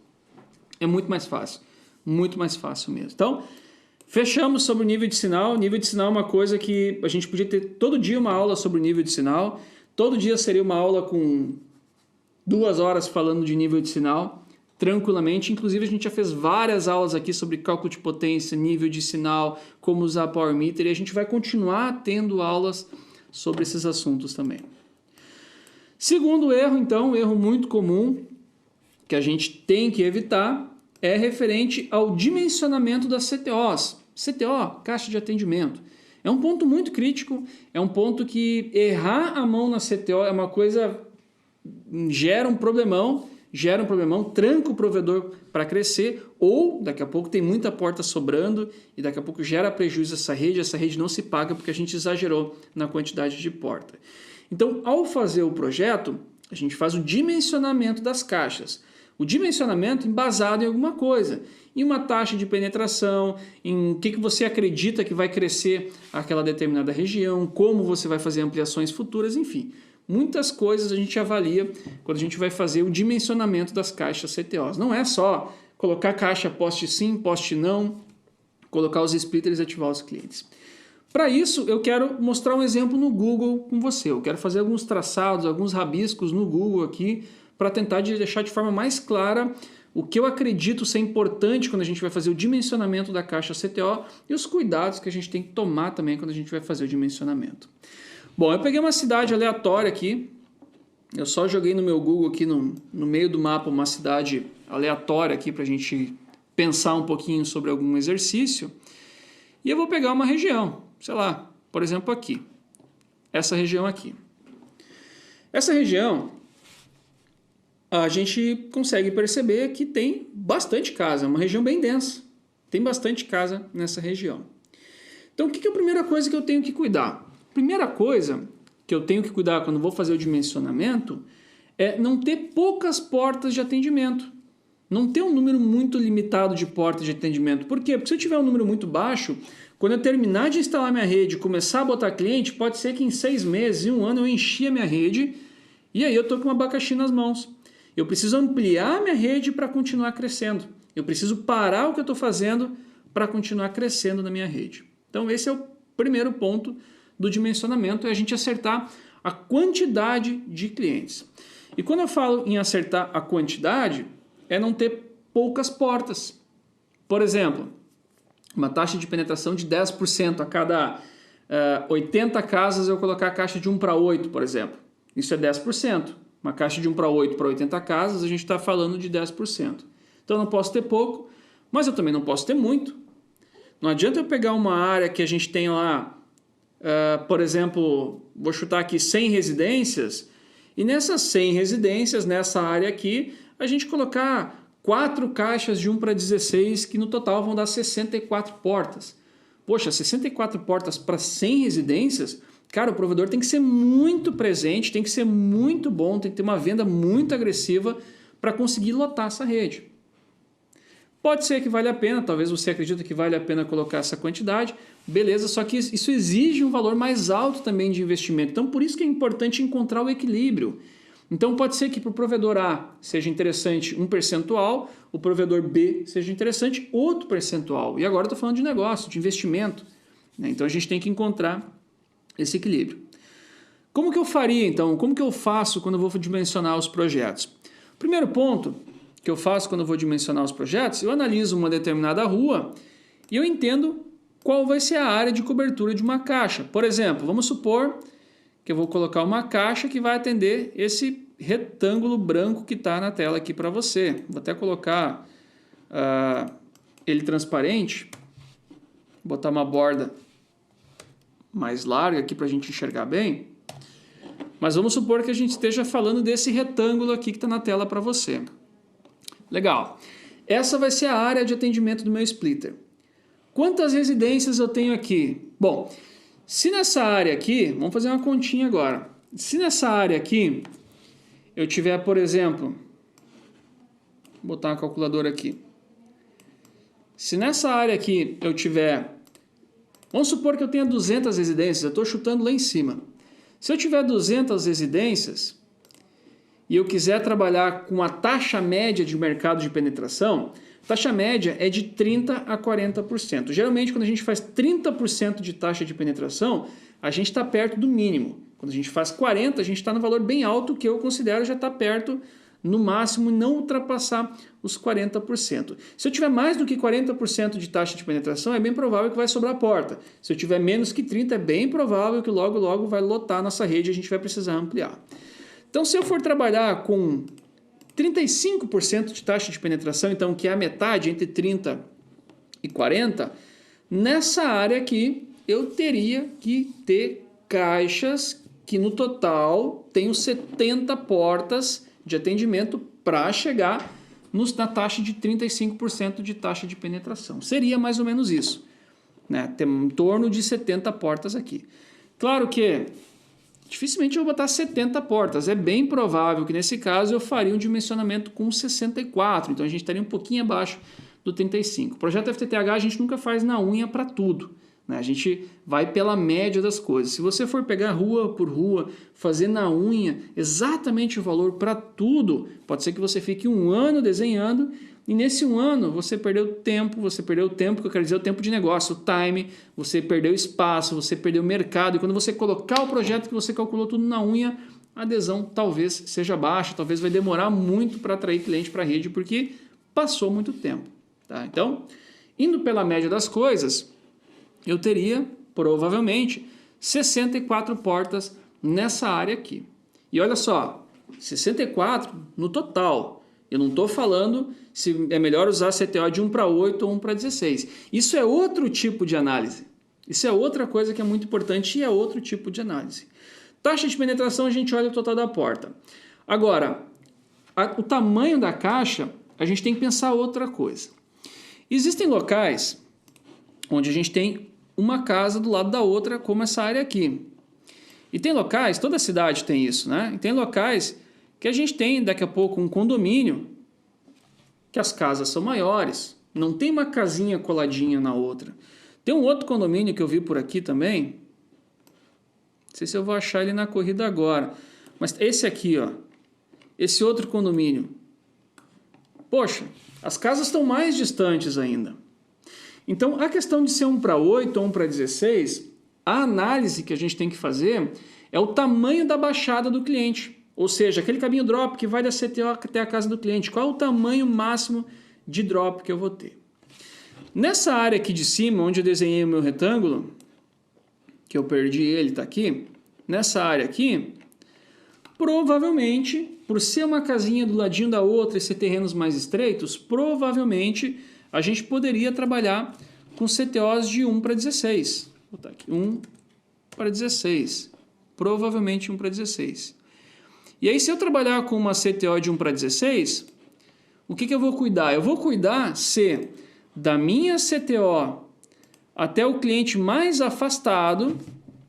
é muito mais fácil mesmo. Então, fechamos sobre o nível de sinal. O nível de sinal é uma coisa que a gente podia ter todo dia uma aula sobre o nível de sinal. Todo dia seria uma aula com 2 horas falando de nível de sinal, tranquilamente. Inclusive a gente já fez várias aulas aqui sobre cálculo de potência, nível de sinal, como usar Power Meter, e a gente vai continuar tendo aulas sobre esses assuntos também. Segundo erro, então, um erro muito comum que a gente tem que evitar é referente ao dimensionamento das CTOs. CTO, caixa de atendimento. É um ponto muito crítico, é um ponto que errar a mão na CTO é uma coisa, gera um problemão, tranca o provedor para crescer, ou daqui a pouco tem muita porta sobrando e daqui a pouco gera prejuízo essa rede não se paga porque a gente exagerou na quantidade de porta. Então, ao fazer o projeto, a gente faz o dimensionamento das caixas. O dimensionamento embasado em alguma coisa, em uma taxa de penetração, em o que você acredita que vai crescer aquela determinada região, como você vai fazer ampliações futuras, enfim. Muitas coisas a gente avalia quando a gente vai fazer o dimensionamento das caixas CTOs. Não é só colocar caixa poste sim, poste não, colocar os splitters e ativar os clientes. Para isso, eu quero mostrar um exemplo no Google com você. Eu quero fazer alguns traçados, alguns rabiscos no Google aqui, para tentar deixar de forma mais clara o que eu acredito ser importante quando a gente vai fazer o dimensionamento da caixa CTO e os cuidados que a gente tem que tomar também quando a gente vai fazer o dimensionamento. Bom, eu peguei uma cidade aleatória aqui, eu só joguei no meu Google aqui no meio do mapa uma cidade aleatória aqui para a gente pensar um pouquinho sobre algum exercício e eu vou pegar uma região, sei lá, por exemplo aqui, essa região aqui. Essa região a gente consegue perceber que tem bastante casa, é uma região bem densa, tem bastante casa nessa região. Então, o que é a primeira coisa que eu tenho que cuidar? Primeira coisa que eu tenho que cuidar quando vou fazer o dimensionamento é não ter poucas portas de atendimento. Não ter um número muito limitado de portas de atendimento. Por quê? Porque se eu tiver um número muito baixo, quando eu terminar de instalar minha rede e começar a botar cliente, pode ser que em 6 meses, em um ano, eu enchi a minha rede e aí eu estou com um abacaxi nas mãos. Eu preciso ampliar a minha rede para continuar crescendo. Eu preciso parar o que eu estou fazendo para continuar crescendo na minha rede. Então esse é o primeiro ponto do dimensionamento, é a gente acertar a quantidade de clientes. E quando eu falo em acertar a quantidade, é não ter poucas portas. Por exemplo, uma taxa de penetração de 10% a cada 80 casas eu colocar a caixa de 1 para 8, por exemplo. Isso é 10%. Uma caixa de 1 para 8 para 80 casas, a gente está falando de 10%. Então eu não posso ter pouco, mas eu também não posso ter muito. Não adianta eu pegar uma área que a gente tem lá, por exemplo, vou chutar aqui 100 residências, e nessas 100 residências, nessa área aqui, a gente colocar 4 caixas de 1 para 16, que no total vão dar 64 portas. Poxa, 64 portas para 100 residências, cara, o provedor tem que ser muito presente, tem que ser muito bom, tem que ter uma venda muito agressiva para conseguir lotar essa rede. Pode ser que vale a pena, talvez você acredite que vale a pena colocar essa quantidade, beleza, só que isso exige um valor mais alto também de investimento. Então, por isso que é importante encontrar o equilíbrio. Então, pode ser que para o provedor A seja interessante um percentual, o provedor B seja interessante outro percentual. E agora eu estou falando de negócio, de investimento, né? Então, a gente tem que encontrar esse equilíbrio. Como que eu faria, então? Como que eu faço quando eu vou dimensionar os projetos? Primeiro ponto que eu faço quando eu vou dimensionar os projetos, eu analiso uma determinada rua e eu entendo qual vai ser a área de cobertura de uma caixa. Por exemplo, vamos supor que eu vou colocar uma caixa que vai atender esse retângulo branco que está na tela aqui para você. Vou até colocar ele transparente, botar uma borda mais larga aqui para a gente enxergar bem. Mas vamos supor que a gente esteja falando desse retângulo aqui que está na tela para você. Legal. Essa vai ser a área de atendimento do meu splitter. Quantas residências eu tenho aqui? Bom, se nessa área aqui, vamos fazer uma continha agora. Se nessa área aqui eu tiver, por exemplo, vou botar uma calculadora aqui. Se nessa área aqui eu tiver, vamos supor que eu tenha 200 residências, eu estou chutando lá em cima. Se eu tiver 200 residências e eu quiser trabalhar com a taxa média de mercado de penetração, taxa média é de 30% a 40%. Geralmente, quando a gente faz 30% de taxa de penetração, a gente está perto do mínimo. Quando a gente faz 40%, a gente está no valor bem alto, que eu considero já está perto, no máximo, não ultrapassar os 40%. Se eu tiver mais do que 40% de taxa de penetração, é bem provável que vai sobrar porta. Se eu tiver menos que 30%, é bem provável que logo, logo vai lotar nossa rede e a gente vai precisar ampliar. Então, se eu for trabalhar com 35% de taxa de penetração, então que é a metade entre 30 e 40, nessa área aqui eu teria que ter caixas que no total tenham 70 portas de atendimento para chegar na taxa de 35% de taxa de penetração. Seria mais ou menos isso, né? Tem em torno de 70 portas aqui. Claro que dificilmente eu vou botar 70 portas. É bem provável que nesse caso eu faria um dimensionamento com 64. Então a gente estaria um pouquinho abaixo do 35. O projeto FTTH a gente nunca faz na unha para tudo, né? A gente vai pela média das coisas. Se você for pegar rua por rua, fazer na unha exatamente o valor para tudo, pode ser que você fique um ano desenhando e nesse um ano você perdeu tempo, que eu quero dizer o tempo de negócio, o time, você perdeu espaço, você perdeu mercado. E quando você colocar o projeto que você calculou tudo na unha, a adesão talvez seja baixa, talvez vai demorar muito para atrair cliente para a rede, porque passou muito tempo. Tá? Então, indo pela média das coisas, eu teria, provavelmente, 64 portas nessa área aqui. E olha só, 64 no total. Eu não estou falando se é melhor usar CTO de 1 para 8 ou 1 para 16. Isso é outro tipo de análise. Isso é outra coisa que é muito importante e é outro tipo de análise. Taxa de penetração, a gente olha o total da porta. Agora, o tamanho da caixa, a gente tem que pensar outra coisa. Existem locais onde a gente tem uma casa do lado da outra, como essa área aqui. E tem locais, toda cidade tem isso, né? E tem locais que a gente tem daqui a pouco um condomínio que as casas são maiores, não tem uma casinha coladinha na outra. Tem um outro condomínio que eu vi por aqui também, não sei se eu vou achar ele na corrida agora, mas esse aqui, ó, esse outro condomínio. Poxa, as casas estão mais distantes ainda. Então, a questão de ser 1:8 ou 1:16, a análise que a gente tem que fazer é o tamanho da baixada do cliente. Ou seja, aquele caminho drop que vai da CTO até a casa do cliente. Qual é o tamanho máximo de drop que eu vou ter? Nessa área aqui de cima, onde eu desenhei o meu retângulo, que eu perdi ele, está aqui. Nessa área aqui, provavelmente, por ser uma casinha do ladinho da outra e ser terrenos mais estreitos, provavelmente a gente poderia trabalhar com CTOs de 1:16. Vou botar aqui, 1:16. Provavelmente 1:16. E aí, se eu trabalhar com uma CTO de 1:16, o que eu vou cuidar? Eu vou cuidar se da minha CTO até o cliente mais afastado,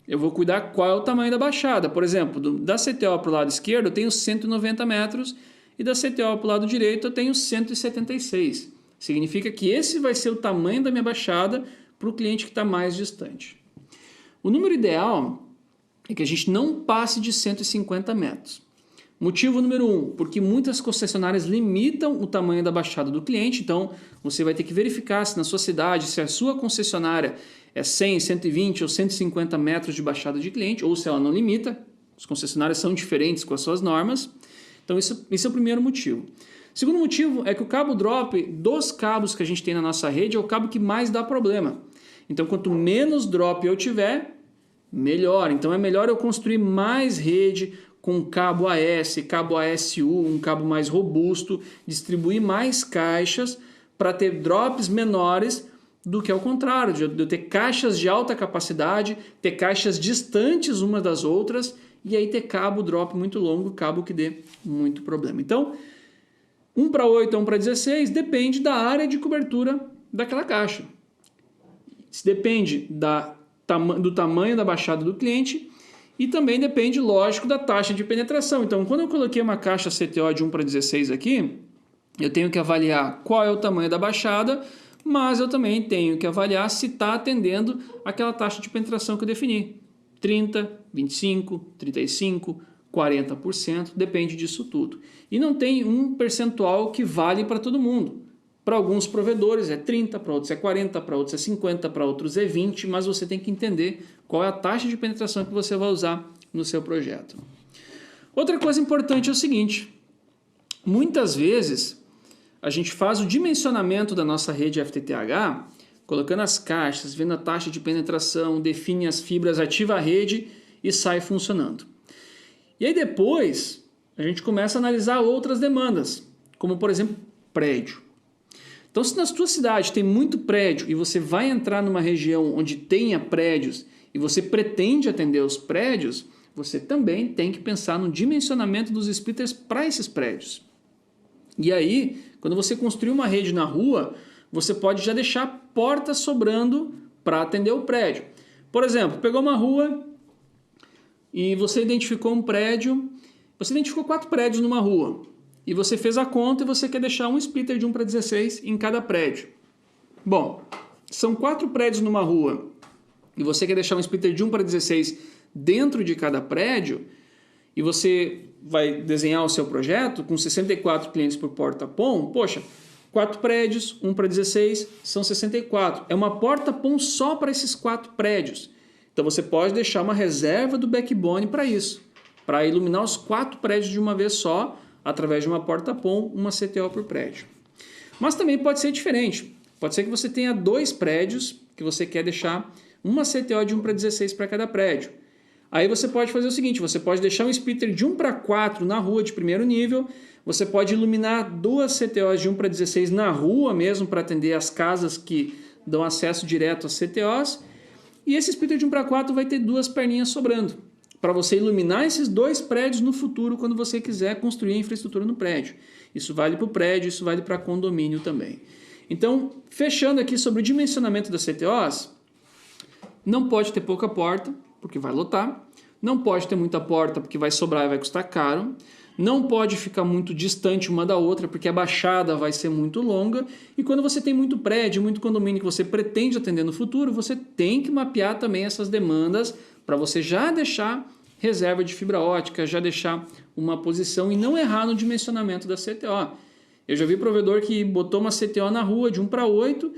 eu vou cuidar qual é o tamanho da baixada. Por exemplo, da CTO para o lado esquerdo eu tenho 190 metros e da CTO para o lado direito eu tenho 176. Significa que esse vai ser o tamanho da minha baixada para o cliente que está mais distante. O número ideal é que a gente não passe de 150 metros. Motivo número 1, porque muitas concessionárias limitam o tamanho da baixada do cliente, então você vai ter que verificar se na sua cidade, se a sua concessionária é 100, 120 ou 150 metros de baixada de cliente, ou se ela não limita, as concessionárias são diferentes com as suas normas, então esse é o primeiro motivo. Segundo motivo é que o cabo drop dos cabos que a gente tem na nossa rede é o cabo que mais dá problema. Então quanto menos drop eu tiver, melhor. Então é melhor eu construir mais rede com cabo AS, cabo ASU, um cabo mais robusto, distribuir mais caixas para ter drops menores do que ao contrário, de eu ter caixas de alta capacidade, ter caixas distantes umas das outras e aí ter cabo drop muito longo, cabo que dê muito problema. Então, 1:8 ou 1:16 depende da área de cobertura daquela caixa. Depende do tamanho da baixada do cliente e também depende, lógico, da taxa de penetração. Então, quando eu coloquei uma caixa CTO de 1:16 aqui, eu tenho que avaliar qual é o tamanho da baixada, mas eu também tenho que avaliar se está atendendo aquela taxa de penetração que eu defini. 30%, 25%, 35%, 40%, depende disso tudo. E não tem um percentual que vale para todo mundo. Para alguns provedores é 30%, para outros é 40%, para outros é 50%, para outros é 20%, mas você tem que entender qual é a taxa de penetração que você vai usar no seu projeto. Outra coisa importante é o seguinte, muitas vezes a gente faz o dimensionamento da nossa rede FTTH, colocando as caixas, vendo a taxa de penetração, define as fibras, ativa a rede e sai funcionando. E aí depois a gente começa a analisar outras demandas, como por exemplo prédio. Então, se na sua cidade tem muito prédio e você vai entrar numa região onde tenha prédios e você pretende atender os prédios, você também tem que pensar no dimensionamento dos splitters para esses prédios. E aí, quando você construir uma rede na rua, você pode já deixar portas sobrando para atender o prédio. Por exemplo, pegou uma rua e você identificou um prédio, você identificou 4 prédios numa rua. E você fez a conta e você quer deixar um splitter de 1:16 em cada prédio. Bom, são 4 prédios numa rua e você quer deixar um splitter de 1:16 dentro de cada prédio e você vai desenhar o seu projeto com 64 clientes por porta-PON, poxa, 4 prédios, 1:16, são 64. É uma porta-PON só para esses 4 prédios. Então você pode deixar uma reserva do backbone para isso, para iluminar os 4 prédios de uma vez só, através de uma porta-PON, uma CTO por prédio. Mas também pode ser diferente. Pode ser que você tenha 2 prédios que você quer deixar uma CTO de 1:16 para cada prédio. Aí você pode fazer o seguinte, você pode deixar um splitter de 1:4 na rua de primeiro nível, você pode iluminar 2 CTOs de 1:16 na rua mesmo para atender as casas que dão acesso direto às CTOs, e esse splitter de 1:4 vai ter 2 perninhas sobrando, para você iluminar esses 2 prédios no futuro quando você quiser construir a infraestrutura no prédio. Isso vale para o prédio, isso vale para condomínio também. Então, fechando aqui sobre o dimensionamento das CTOs, não pode ter pouca porta, porque vai lotar. não pode ter muita porta porque vai sobrar e vai custar caro, não pode ficar muito distante uma da outra porque a baixada vai ser muito longa, e quando você tem muito prédio, muito condomínio que você pretende atender no futuro, você tem que mapear também essas demandas para você já deixar reserva de fibra ótica, já deixar uma posição e não errar no dimensionamento da CTO. Eu já vi provedor que botou uma CTO na rua de 1 para 8,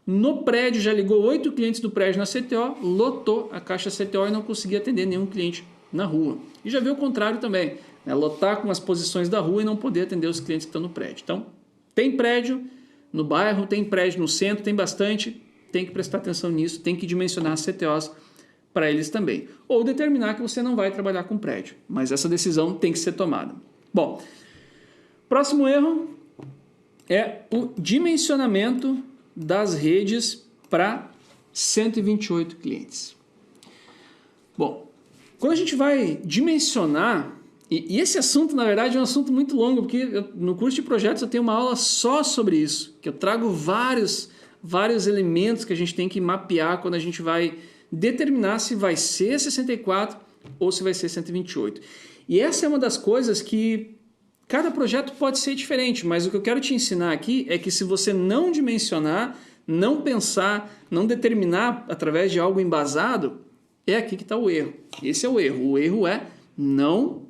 no prédio já ligou 8 clientes do prédio na CTO, lotou a caixa CTO e não conseguia atender nenhum cliente na rua. E já vi o contrário também, né? Lotar com as posições da rua e não poder atender os clientes que estão no prédio. Então, tem prédio no bairro, tem prédio no centro, tem bastante, tem que prestar atenção nisso, tem que dimensionar as CTOs para eles também. Ou determinar que você não vai trabalhar com prédio, mas essa decisão tem que ser tomada. Bom, próximo erro é o dimensionamento das redes para 128 clientes. Bom, quando a gente vai dimensionar, e esse assunto na verdade é um assunto muito longo, porque no curso de projetos eu tenho uma aula só sobre isso, que eu trago vários elementos que a gente tem que mapear quando a gente vai determinar se vai ser 64 ou se vai ser 128. E essa é uma das coisas que cada projeto pode ser diferente, mas o que eu quero te ensinar aqui é que se você não dimensionar, não pensar, não determinar através de algo embasado, é aqui que está o erro. Esse é o erro. O erro é não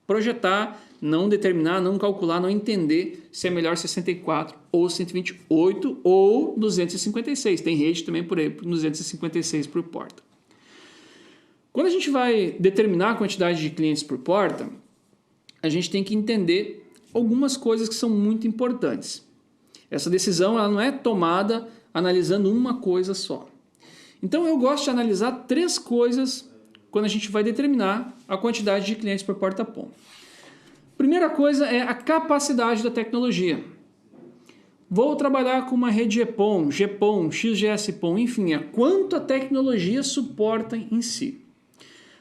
projetar, não determinar, não calcular, não entender se é melhor 64 ou 128 ou 256. Tem rede também por aí, 256 por porta. Quando a gente vai determinar a quantidade de clientes por porta, a gente tem que entender algumas coisas que são muito importantes. Essa decisão ela não é tomada analisando uma coisa só. Então eu gosto de analisar 3 coisas quando a gente vai determinar a quantidade de clientes por porta-ponto. Primeira coisa é a capacidade da tecnologia. Vou trabalhar com uma rede EPON, GPON, XGS-PON, enfim, é quanto a tecnologia suporta em si.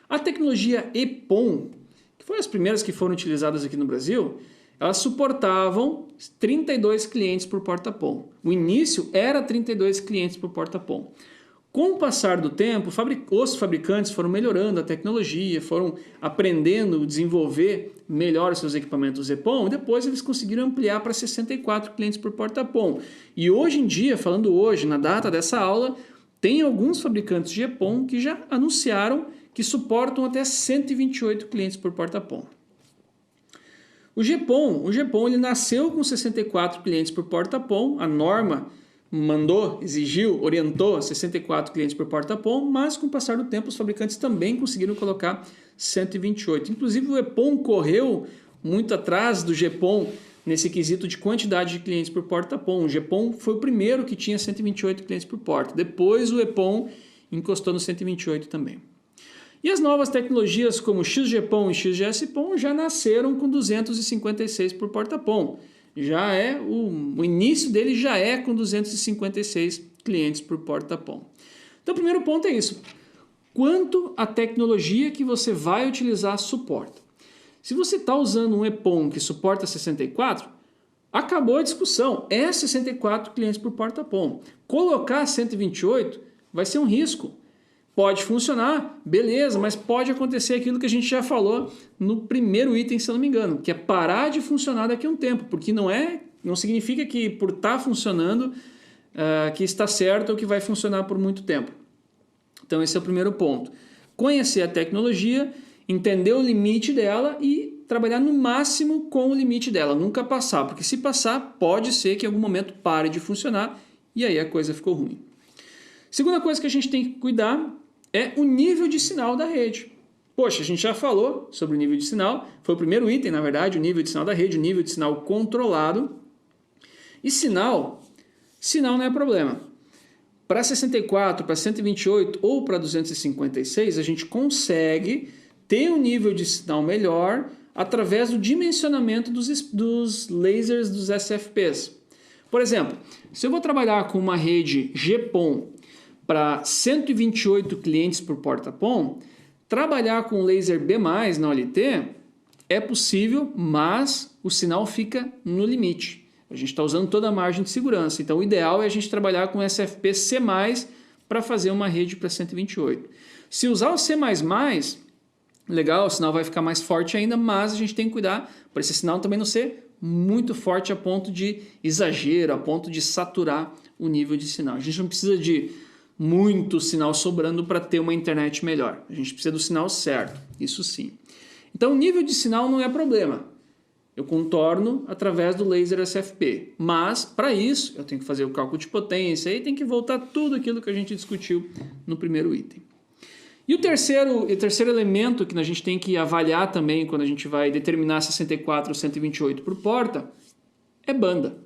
A tecnologia EPON, que foram as primeiras que foram utilizadas aqui no Brasil, elas suportavam 32 clientes por porta-PON. O início era 32 clientes por porta-PON. Com o passar do tempo, os fabricantes foram melhorando a tecnologia, foram aprendendo a desenvolver melhor os seus equipamentos EPON, e depois eles conseguiram ampliar para 64 clientes por porta-PON. E hoje em dia, falando hoje, na data dessa aula, tem alguns fabricantes de EPON que já anunciaram que suportam até 128 clientes por porta-PON. O GPON ele nasceu com 64 clientes por porta-PON, a norma mandou, exigiu, orientou 64 clientes por porta-PON, mas com o passar do tempo os fabricantes também conseguiram colocar 128. Inclusive o EPON correu muito atrás do GPON nesse quesito de quantidade de clientes por porta-PON. O GPON foi o primeiro que tinha 128 clientes por porta. Depois o EPON encostou no 128 também. E as novas tecnologias como XGPON e XGS-PON já nasceram com 256 por porta-PON. Já é o início dele já é com 256 clientes por porta-PON. Então o primeiro ponto é isso. Quanto a tecnologia que você vai utilizar suporta. Se você está usando um EPON que suporta 64, acabou a discussão. É 64 clientes por porta-PON. Colocar 128 vai ser um risco. Pode funcionar, beleza, mas pode acontecer aquilo que a gente já falou no primeiro item, se eu não me engano, que é parar de funcionar daqui a um tempo, porque não significa que por estar funcionando que está certo ou que vai funcionar por muito tempo. Então esse é o primeiro ponto. Conhecer a tecnologia, entender o limite dela e trabalhar no máximo com o limite dela, nunca passar, porque se passar pode ser que em algum momento pare de funcionar e aí a coisa ficou ruim. Segunda coisa que a gente tem que cuidar é o nível de sinal da rede. Poxa, a gente já falou sobre o nível de sinal, foi o primeiro item, na verdade, o nível de sinal da rede, o nível de sinal controlado. E sinal não é problema. Para 64, para 128 ou para 256, a gente consegue ter um nível de sinal melhor através do dimensionamento dos lasers dos SFPs. Por exemplo, se eu vou trabalhar com uma rede GPON para 128 clientes por porta-PON, trabalhar com laser B+, na OLT, é possível, mas o sinal fica no limite. A gente está usando toda a margem de segurança. Então, o ideal é a gente trabalhar com SFP C+, para fazer uma rede para 128. Se usar o C++, legal, o sinal vai ficar mais forte ainda, mas a gente tem que cuidar para esse sinal também não ser muito forte a ponto de exagero, a ponto de saturar o nível de sinal. A gente não precisa de muito sinal sobrando para ter uma internet melhor. A gente precisa do sinal certo, isso sim. Então, o nível de sinal não é problema. Eu contorno através do laser SFP. Mas, para isso, eu tenho que fazer o cálculo de potência e tem que voltar tudo aquilo que a gente discutiu no primeiro item. E o terceiro elemento que a gente tem que avaliar também quando a gente vai determinar 64 ou 128 por porta é banda.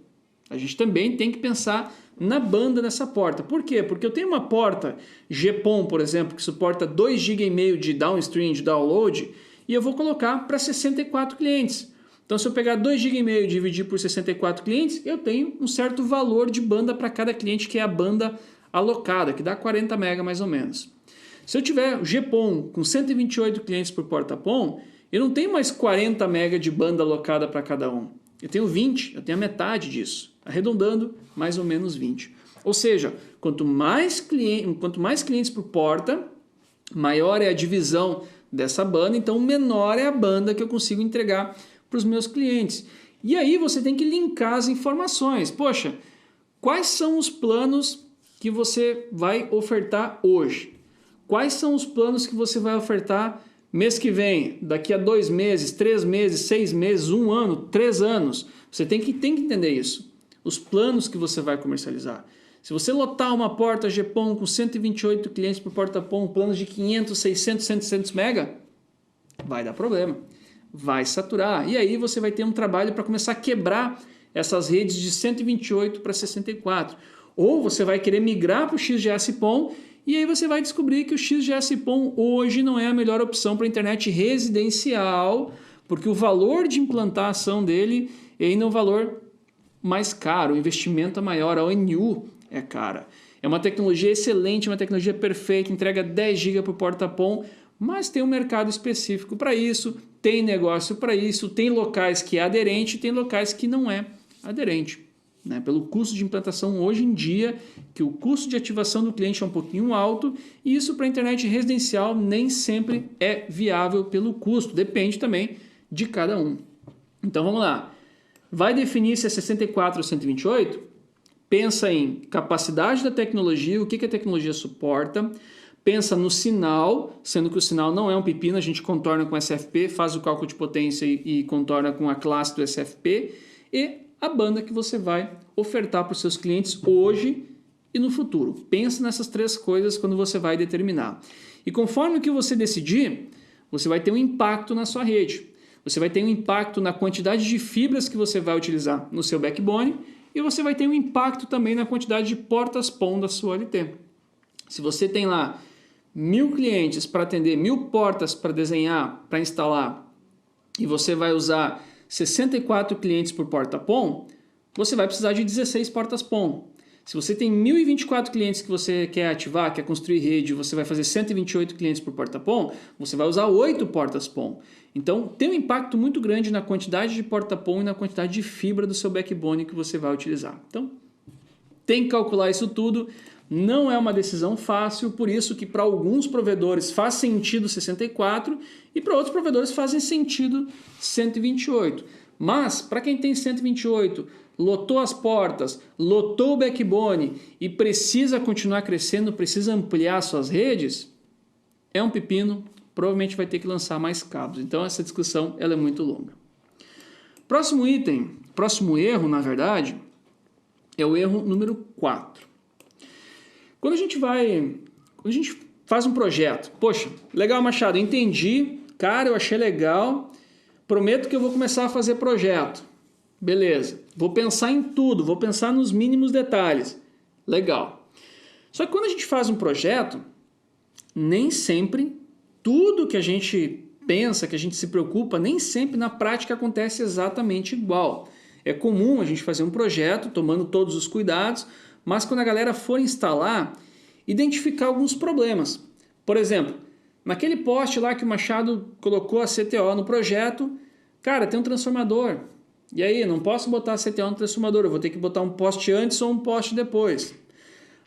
A gente também tem que pensar na banda dessa porta. Por quê? Porque eu tenho uma porta GPON, por exemplo, que suporta 2,5 GB de downstream, de download, e eu vou colocar para 64 clientes. Então, se eu pegar 2,5 GB e dividir por 64 clientes, eu tenho um certo valor de banda para cada cliente, que é a banda alocada, que dá 40 MB mais ou menos. Se eu tiver GPON com 128 clientes por porta-PON, eu não tenho mais 40 MB de banda alocada para cada um. Eu tenho 20, eu tenho a metade disso, arredondando mais ou menos 20. Ou seja, quanto mais clientes por porta, maior é a divisão dessa banda, então menor é a banda que eu consigo entregar para os meus clientes. E aí você tem que linkar as informações. Poxa, quais são os planos que você vai ofertar hoje? Quais são os planos que você vai ofertar mês que vem, daqui a 2 meses, 3 meses, 6 meses, 1 ano, 3 anos? Você tem que entender isso. Os planos que você vai comercializar. Se você lotar uma porta GPON com 128 clientes por porta-PON, planos de 500, 600, 700 MB, vai dar problema. Vai saturar. E aí você vai ter um trabalho para começar a quebrar essas redes de 128 para 64. Ou você vai querer migrar para o XGS-PON e aí você vai descobrir que o XGS-PON hoje não é a melhor opção para a internet residencial, porque o valor de implantação dele é ainda um valor mais caro, o investimento é maior, a ONU é cara. É uma tecnologia excelente, uma tecnologia perfeita, entrega 10 GB por porta-PON, mas tem um mercado específico para isso, tem negócio para isso, tem locais que é aderente e tem locais que não é aderente. Né? Pelo custo de implantação hoje em dia, que o custo de ativação do cliente é um pouquinho alto, e isso para a internet residencial nem sempre é viável pelo custo, depende também de cada um. Então vamos lá, vai definir se é 64 ou 128? Pensa em capacidade da tecnologia, o que a tecnologia suporta. Pensa no sinal, sendo que o sinal não é um pepino, a gente contorna com SFP, faz o cálculo de potência e contorna com a classe do SFP. E a banda que você vai ofertar para os seus clientes hoje e no futuro. Pensa nessas 3 coisas quando você vai determinar. E conforme o que você decidir, você vai ter um impacto na sua rede. Você vai ter um impacto na quantidade de fibras que você vai utilizar no seu backbone e você vai ter um impacto também na quantidade de portas PON da sua OLT. Se você tem lá 1.000 clientes para atender, 1.000 portas para desenhar, para instalar, e você vai usar 64 clientes por porta PON, você vai precisar de 16 portas PON. Se você tem 1.024 clientes que você quer ativar, quer construir rede, você vai fazer 128 clientes por porta PON, você vai usar 8 portas PON. Então, tem um impacto muito grande na quantidade de porta PON e na quantidade de fibra do seu backbone que você vai utilizar. Então, tem que calcular isso tudo. Não é uma decisão fácil, por isso que para alguns provedores faz sentido 64 e para outros provedores fazem sentido 128. Mas, para quem tem 128, lotou as portas, lotou o backbone e precisa continuar crescendo, precisa ampliar suas redes, é um pepino, provavelmente vai ter que lançar mais cabos. Então essa discussão ela é muito longa. Próximo item, próximo erro, na verdade, é o erro número 4. Quando a gente faz um projeto, poxa, legal, Machado, entendi, cara, eu achei legal, prometo que eu vou começar a fazer projeto. Beleza, vou pensar em tudo, vou pensar nos mínimos detalhes. Legal. Só que quando a gente faz um projeto, nem sempre tudo que a gente pensa, que a gente se preocupa, nem sempre na prática acontece exatamente igual. É comum a gente fazer um projeto tomando todos os cuidados, mas quando a galera for instalar, identificar alguns problemas. Por exemplo, naquele poste lá que o Machado colocou a CTO no projeto, cara, tem um transformador. E aí, não posso botar a CTO no transformador, eu vou ter que botar um poste antes ou um poste depois.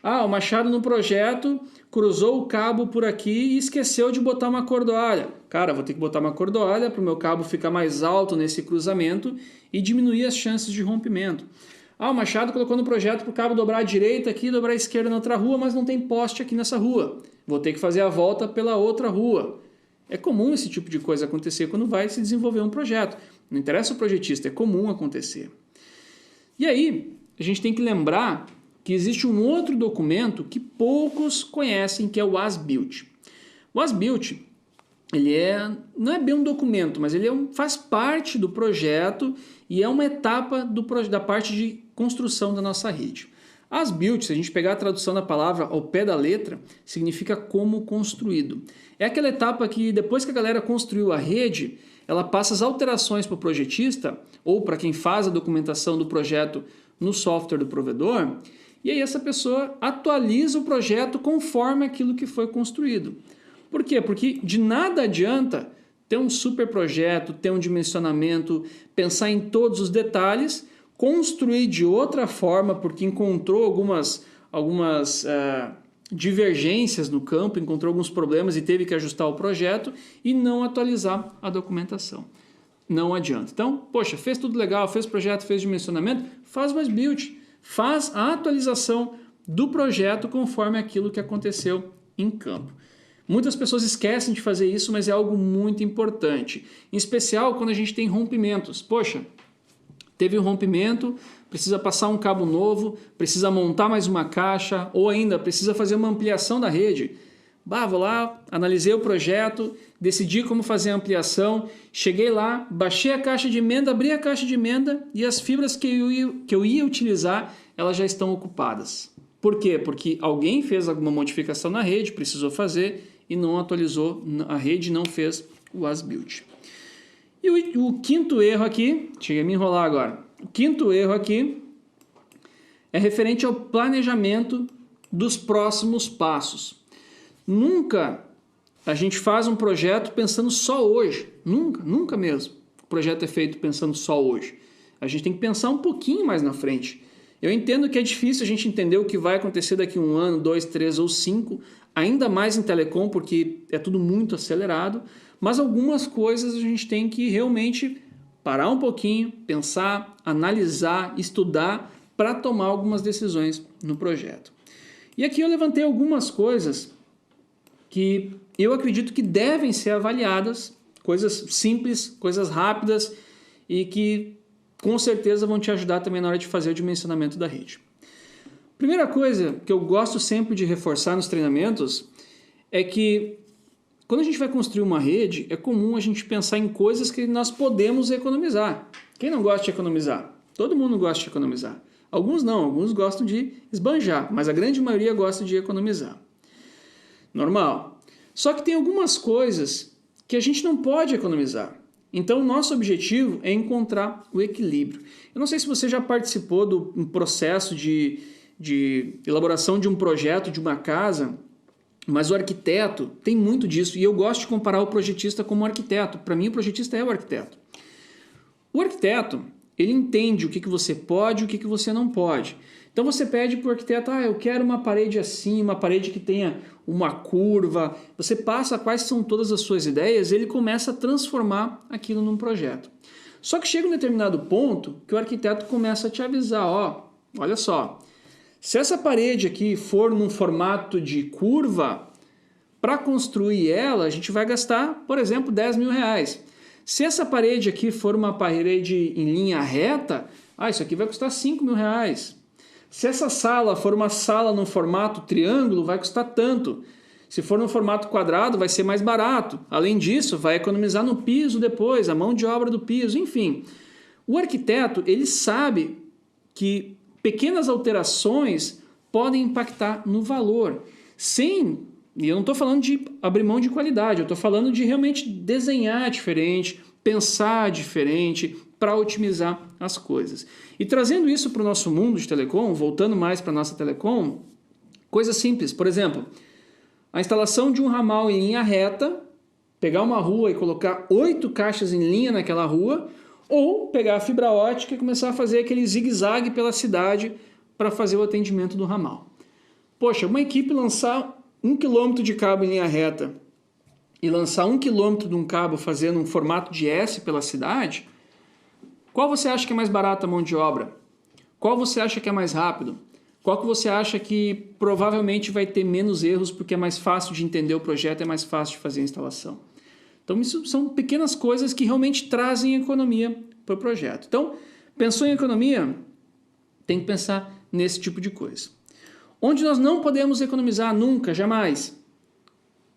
Ah, o Machado no projeto cruzou o cabo por aqui e esqueceu de botar uma cordoalha. Cara, vou ter que botar uma cordoalha para o meu cabo ficar mais alto nesse cruzamento e diminuir as chances de rompimento. Ah, o Machado colocou no projeto para o cabo dobrar à direita aqui e dobrar à esquerda na outra rua, mas não tem poste aqui nessa rua. Vou ter que fazer a volta pela outra rua. É comum esse tipo de coisa acontecer quando vai se desenvolver um projeto. Não interessa o projetista, é comum acontecer. E aí, a gente tem que lembrar que existe um outro documento que poucos conhecem, que é o As-Built. O As-Built, não é bem um documento, mas ele faz parte do projeto e é uma etapa da parte de construção da nossa rede. As-Built, se a gente pegar a tradução da palavra ao pé da letra, significa como construído. É aquela etapa que depois que a galera construiu a rede, ela passa as alterações para o projetista ou para quem faz a documentação do projeto no software do provedor, e aí essa pessoa atualiza o projeto conforme aquilo que foi construído. Por quê? Porque de nada adianta ter um super projeto, ter um dimensionamento, pensar em todos os detalhes, construir de outra forma porque encontrou algumas divergências no campo, encontrou alguns problemas e teve que ajustar o projeto e não atualizar a documentação. Não adianta. Então, poxa, fez tudo legal, fez projeto, fez dimensionamento, faz mais build. Faz a atualização do projeto conforme aquilo que aconteceu em campo. Muitas pessoas esquecem de fazer isso, mas é algo muito importante. Em especial quando a gente tem rompimentos. Poxa, teve um rompimento, precisa passar um cabo novo, precisa montar mais uma caixa, ou ainda precisa fazer uma ampliação da rede. Vou lá, analisei o projeto, decidi como fazer a ampliação, cheguei lá, baixei a caixa de emenda, abri a caixa de emenda e as fibras que eu ia utilizar, elas já estão ocupadas. Por quê? Porque alguém fez alguma modificação na rede, precisou fazer e não atualizou a rede, não fez o As-Built. E o quinto erro aqui, cheguei a me enrolar agora, o quinto erro aqui é referente ao planejamento dos próximos passos. Nunca a gente faz um projeto pensando só hoje. Nunca mesmo. O projeto é feito pensando só hoje. A gente tem que pensar um pouquinho mais na frente. Eu entendo que é difícil a gente entender o que vai acontecer daqui a 1 ano, 2, 3 ou 5, ainda mais em telecom, porque é tudo muito acelerado, mas algumas coisas a gente tem que realmente parar um pouquinho, pensar, analisar, estudar para tomar algumas decisões no projeto. E aqui eu levantei algumas coisas que eu acredito que devem ser avaliadas, coisas simples, coisas rápidas e que com certeza vão te ajudar também na hora de fazer o dimensionamento da rede. Primeira coisa que eu gosto sempre de reforçar nos treinamentos é que quando a gente vai construir uma rede, é comum a gente pensar em coisas que nós podemos economizar. Quem não gosta de economizar? Todo mundo gosta de economizar. Alguns não, alguns gostam de esbanjar, mas a grande maioria gosta de economizar. Normal. Só que tem algumas coisas que a gente não pode economizar. Então, o nosso objetivo é encontrar o equilíbrio. Eu não sei se você já participou do processo de elaboração de um projeto, de uma casa, mas o arquiteto tem muito disso. E eu gosto de comparar o projetista como arquiteto. Para mim, o projetista é o arquiteto. O arquiteto, ele entende o que você pode e o que você não pode. Então você pede para o arquiteto, eu quero uma parede assim, uma parede que tenha uma curva. Você passa quais são todas as suas ideias e ele começa a transformar aquilo num projeto. Só que chega um determinado ponto que o arquiteto começa a te avisar, olha só, se essa parede aqui for num formato de curva, para construir ela a gente vai gastar, por exemplo, 10 mil reais. Se essa parede aqui for uma parede em linha reta, isso aqui vai custar 5 mil reais. Se essa sala for uma sala no formato triângulo, vai custar tanto. Se for no formato quadrado, vai ser mais barato. Além disso, vai economizar no piso depois, a mão de obra do piso, enfim. O arquiteto, ele sabe que pequenas alterações podem impactar no valor. E eu não estou falando de abrir mão de qualidade, eu estou falando de realmente desenhar diferente, pensar diferente, para otimizar as coisas. E trazendo isso para o nosso mundo de telecom, voltando mais para a nossa telecom, coisa simples, por exemplo, a instalação de um ramal em linha reta, pegar uma rua e colocar 8 caixas em linha naquela rua, ou pegar a fibra ótica e começar a fazer aquele zigue-zague pela cidade para fazer o atendimento do ramal. Poxa, uma equipe lançar 1 quilômetro de cabo em linha reta e lançar 1 quilômetro de um cabo fazendo um formato de S pela cidade, qual você acha que é mais barata a mão de obra? Qual você acha que é mais rápido? Qual que você acha que provavelmente vai ter menos erros porque é mais fácil de entender o projeto, é mais fácil de fazer a instalação? Então isso são pequenas coisas que realmente trazem economia para o projeto. Então, pensou em economia? Tem que pensar nesse tipo de coisa. Onde nós não podemos economizar nunca, jamais?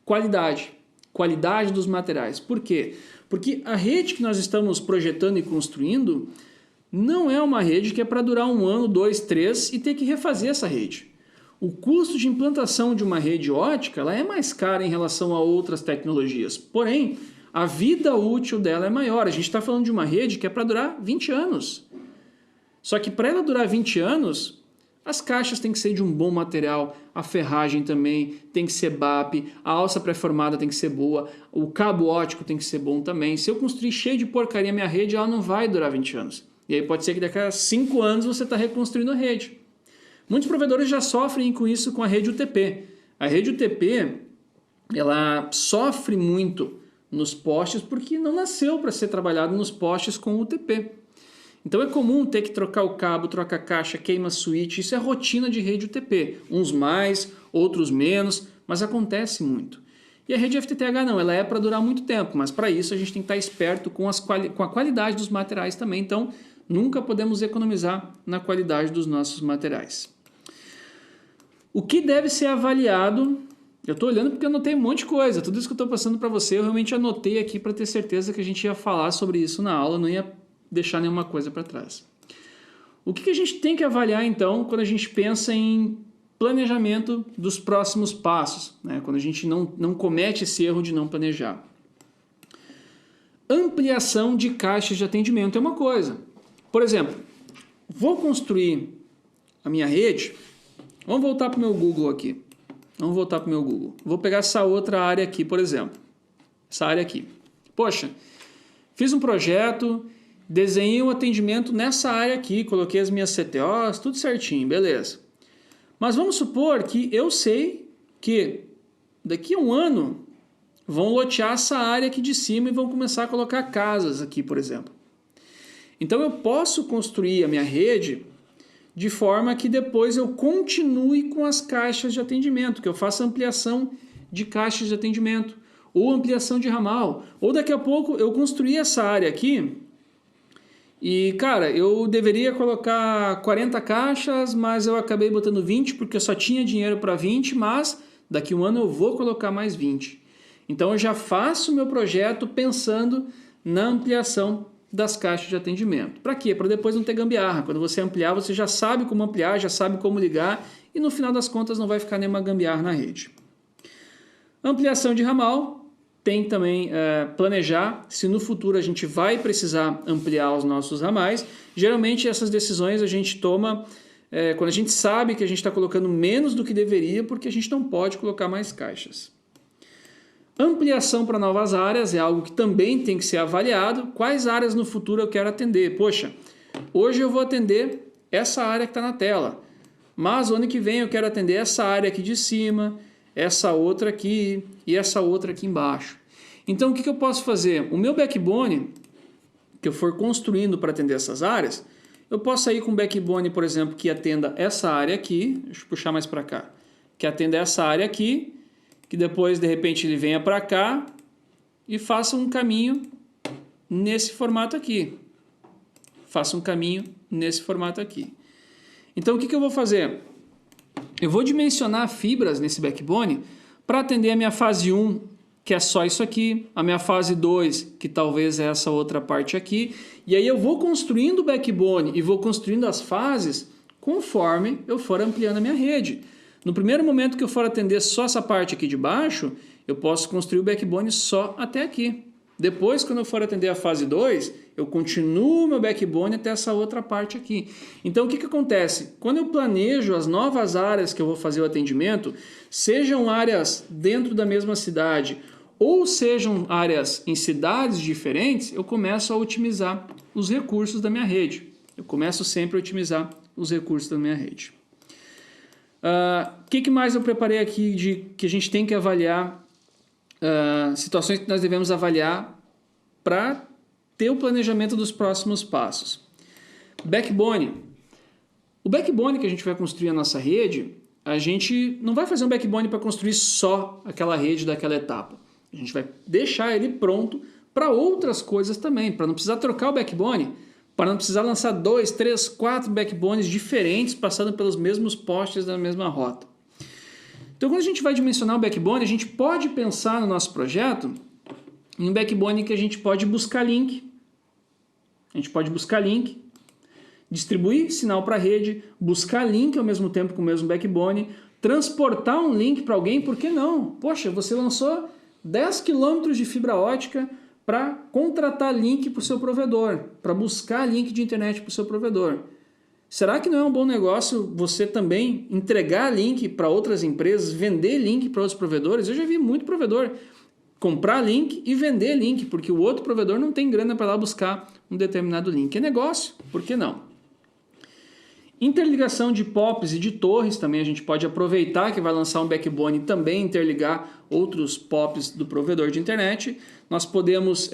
Qualidade. Qualidade dos materiais. Por quê? Porque a rede que nós estamos projetando e construindo não é uma rede que é para durar 1 ano, 2, 3 e ter que refazer essa rede. O custo de implantação de uma rede ótica ela é mais cara em relação a outras tecnologias. Porém, a vida útil dela é maior. A gente está falando de uma rede que é para durar 20 anos. Só que para ela durar 20 anos, as caixas têm que ser de um bom material, a ferragem também tem que ser BAP, a alça pré-formada tem que ser boa, o cabo ótico tem que ser bom também. Se eu construir cheio de porcaria minha rede, ela não vai durar 20 anos. E aí pode ser que daqui a 5 anos você está reconstruindo a rede. Muitos provedores já sofrem com isso com a rede UTP. A rede UTP ela sofre muito nos postes porque não nasceu para ser trabalhado nos postes com UTP. Então é comum ter que trocar o cabo, trocar a caixa, queima switch. Isso é rotina de rede UTP. Uns mais, outros menos, mas acontece muito. E a rede FTTH não, ela é para durar muito tempo, mas para isso a gente tem que estar esperto com a qualidade dos materiais também. Então, nunca podemos economizar na qualidade dos nossos materiais. O que deve ser avaliado? Eu estou olhando porque eu anotei um monte de coisa. Tudo isso que eu estou passando para você, eu realmente anotei aqui para ter certeza que a gente ia falar sobre isso na aula, não ia deixar nenhuma coisa para trás. O que a gente tem que avaliar, então, quando a gente pensa em planejamento dos próximos passos, né? Quando a gente não comete esse erro de não planejar? Ampliação de caixas de atendimento é uma coisa. Por exemplo, vou construir a minha rede. Vamos voltar para o meu Google aqui. Vou pegar essa outra área aqui, por exemplo. Essa área aqui. Poxa, fiz um projeto, desenhei um atendimento nessa área aqui, coloquei as minhas CTOs, tudo certinho, beleza. Mas vamos supor que eu sei que daqui a 1 ano vão lotear essa área aqui de cima e vão começar a colocar casas aqui, por exemplo. Então eu posso construir a minha rede de forma que depois eu continue com as caixas de atendimento, que eu faça ampliação de caixas de atendimento, ou ampliação de ramal, ou daqui a pouco eu construir essa área aqui e, cara, eu deveria colocar 40 caixas, mas eu acabei botando 20 porque eu só tinha dinheiro para 20, mas daqui a 1 ano eu vou colocar mais 20. Então eu já faço o meu projeto pensando na ampliação das caixas de atendimento. Para quê? Para depois não ter gambiarra. Quando você ampliar, você já sabe como ampliar, já sabe como ligar e no final das contas não vai ficar nenhuma gambiarra na rede. Ampliação de ramal, tem também planejar se no futuro a gente vai precisar ampliar os nossos ramais. Geralmente essas decisões a gente toma quando a gente sabe que a gente está colocando menos do que deveria porque a gente não pode colocar mais caixas. Ampliação para novas áreas é algo que também tem que ser avaliado. Quais áreas no futuro eu quero atender? Poxa, hoje eu vou atender essa área que está na tela, mas ano que vem eu quero atender essa área aqui de cima, essa outra aqui e essa outra aqui embaixo. Então o que eu posso fazer? O meu backbone que eu for construindo para atender essas áreas, eu posso ir com um backbone, por exemplo, que atenda essa área aqui, deixa eu puxar mais para cá, que atenda essa área aqui, que depois de repente ele venha para cá e faça um caminho nesse formato aqui. Então o que eu vou fazer? Eu vou dimensionar fibras nesse backbone para atender a minha fase 1, que é só isso aqui, a minha fase 2, que talvez é essa outra parte aqui, e aí eu vou construindo o backbone e vou construindo as fases conforme eu for ampliando a minha rede. No primeiro momento que eu for atender só essa parte aqui de baixo, eu posso construir o backbone só até aqui. Depois, quando eu for atender a fase 2, eu continuo meu backbone até essa outra parte aqui. Então, o que acontece? Quando eu planejo as novas áreas que eu vou fazer o atendimento, sejam áreas dentro da mesma cidade ou sejam áreas em cidades diferentes, eu começo a otimizar os recursos da minha rede. Eu começo sempre a otimizar os recursos da minha rede. O que mais eu preparei aqui que a gente tem que avaliar, situações que nós devemos avaliar para ter o planejamento dos próximos passos. Backbone. O backbone que a gente vai construir a nossa rede, a gente não vai fazer um backbone para construir só aquela rede daquela etapa. A gente vai deixar ele pronto para outras coisas também, para não precisar trocar o backbone, para não precisar lançar 2, 3, 4 backbones diferentes passando pelos mesmos postes da mesma rota. Então, quando a gente vai dimensionar o backbone, a gente pode pensar no nosso projeto em um backbone que a gente pode buscar link. A gente pode buscar link, distribuir sinal para a rede, buscar link ao mesmo tempo com o mesmo backbone, transportar um link para alguém, por que não? Poxa, você lançou 10 km de fibra ótica para contratar link para o seu provedor, para buscar link de internet para o seu provedor. Será que não é um bom negócio você também entregar link para outras empresas, vender link para outros provedores? Eu já vi muito provedor comprar link e vender link, porque o outro provedor não tem grana para lá buscar um determinado link. É negócio, por que não? Interligação de POPs e de torres também a gente pode aproveitar que vai lançar um backbone e também interligar outros POPs do provedor de internet. Nós podemos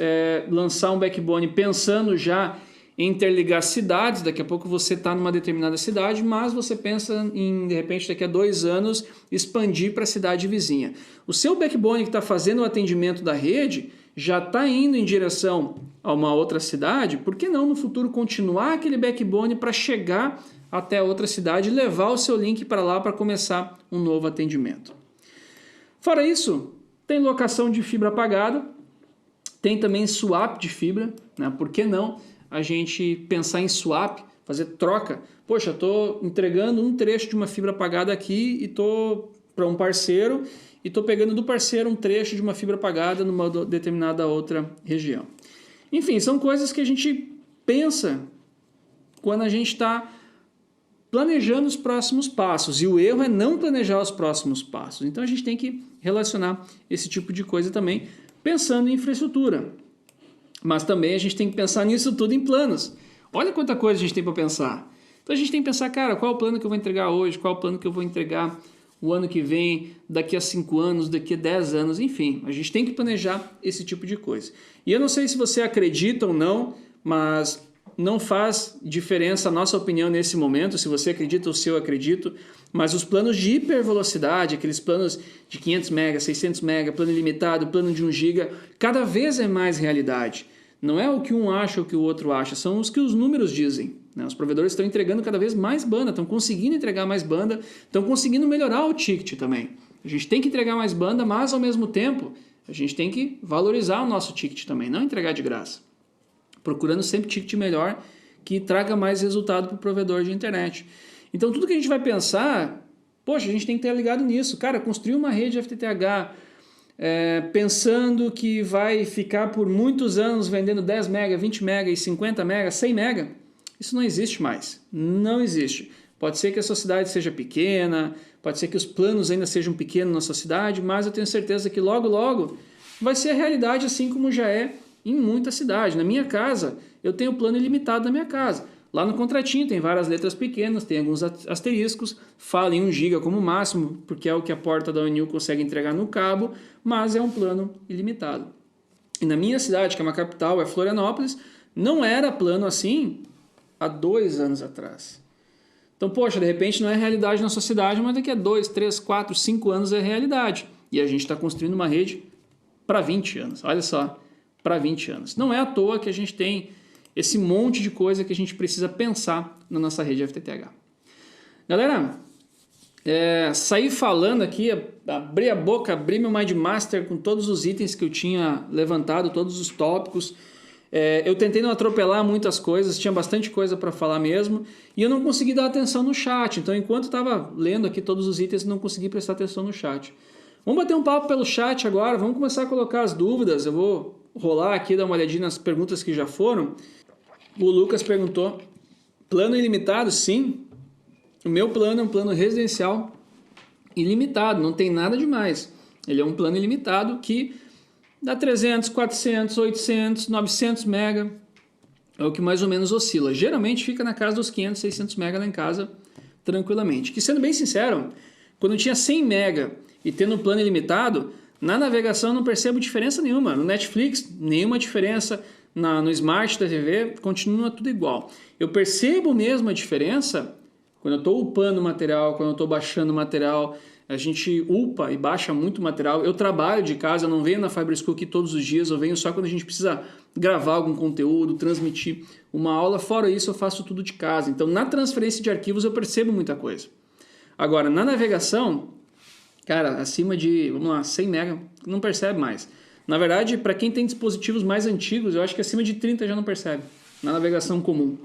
lançar um backbone pensando já em interligar cidades. Daqui a pouco você está numa determinada cidade, mas você pensa em, de repente, daqui a 2 anos, expandir para a cidade vizinha. O seu backbone que está fazendo o atendimento da rede já está indo em direção a uma outra cidade, por que não no futuro continuar aquele backbone para chegar até a outra cidade e levar o seu link para lá para começar um novo atendimento? Fora isso, tem locação de fibra pagada, tem também swap de fibra, né? Por que não a gente pensar em swap, fazer troca? Poxa, estou entregando um trecho de uma fibra pagada aqui e estou para um parceiro e estou pegando do parceiro um trecho de uma fibra pagada numa determinada outra região. Enfim, são coisas que a gente pensa quando a gente está planejando os próximos passos, e o erro é não planejar os próximos passos. Então a gente tem que relacionar esse tipo de coisa também pensando em infraestrutura. Mas também a gente tem que pensar nisso tudo em planos. Olha quanta coisa a gente tem para pensar. Então a gente tem que pensar, cara, qual é o plano que eu vou entregar hoje, qual é o plano que eu vou entregar o ano que vem, daqui a 5 anos, daqui a 10 anos, enfim. A gente tem que planejar esse tipo de coisa. E eu não sei se você acredita ou não, mas não faz diferença a nossa opinião nesse momento, se você acredita ou se eu acredito, mas os planos de hipervelocidade, aqueles planos de 500 MB, 600 MB, plano ilimitado, plano de 1 GB, cada vez é mais realidade. Não é o que um acha ou o que o outro acha, são os que os números dizem, né? Os provedores estão entregando cada vez mais banda, estão conseguindo entregar mais banda, estão conseguindo melhorar o ticket também. A gente tem que entregar mais banda, mas ao mesmo tempo a gente tem que valorizar o nosso ticket também, não entregar de graça. Procurando sempre ticket melhor que traga mais resultado para o provedor de internet. Então tudo que a gente vai pensar, poxa, a gente tem que estar ligado nisso. Cara, construir uma rede FTTH pensando que vai ficar por muitos anos vendendo 10 MB, 20 MB, 50 MB, 100 MB, isso não existe mais. Não existe. Pode ser que a sua cidade seja pequena, pode ser que os planos ainda sejam pequenos na sua cidade, mas eu tenho certeza que logo, logo vai ser a realidade assim como já é em muita cidade. Na minha casa, eu tenho plano ilimitado na minha casa. Lá no contratinho tem várias letras pequenas, tem alguns asteriscos, fala em 1 GB como máximo, porque é o que a porta da UNIL consegue entregar no cabo, mas é um plano ilimitado. E na minha cidade, que é uma capital, é Florianópolis, não era plano assim há 2 anos atrás. Então, poxa, de repente não é realidade na sua cidade, mas daqui a 2, 3, 4, 5 anos é realidade. E a gente está construindo uma rede para 20 anos, olha só. Para 20 anos. Não é à toa que a gente tem esse monte de coisa que a gente precisa pensar na nossa rede FTTH. Galera, saí falando aqui, abri a boca, abri meu MindMaster com todos os itens que eu tinha levantado, todos os tópicos. Eu tentei não atropelar muitas coisas, tinha bastante coisa para falar mesmo, e eu não consegui dar atenção no chat. Então, enquanto eu estava lendo aqui todos os itens, eu não consegui prestar atenção no chat. Vamos bater um papo pelo chat agora, vamos começar a colocar as dúvidas. Eu vou rolar aqui, dar uma olhadinha nas perguntas que já foram. O Lucas perguntou, plano ilimitado? Sim, o meu plano é um plano residencial ilimitado, não tem nada demais. Ele é um plano ilimitado que dá 300, 400, 800, 900 MB, é o que mais ou menos oscila. Geralmente fica na casa dos 500, 600 MB lá em casa, tranquilamente. Que, sendo bem sincero, quando eu tinha 100 mega e tendo um plano ilimitado, na navegação eu não percebo diferença nenhuma. No Netflix, nenhuma diferença. No Smart da TV, continua tudo igual. Eu percebo mesmo a diferença quando eu estou upando material, quando eu estou baixando material. A gente upa e baixa muito material. Eu trabalho de casa, eu não venho na Fiber School aqui todos os dias, eu venho só quando a gente precisa gravar algum conteúdo, transmitir uma aula. Fora isso, eu faço tudo de casa. Então, na transferência de arquivos, eu percebo muita coisa. Agora, na navegação, cara, acima de, vamos lá, 100 mega, não percebe mais. Na verdade, para quem tem dispositivos mais antigos, eu acho que acima de 30 já não percebe, na navegação comum.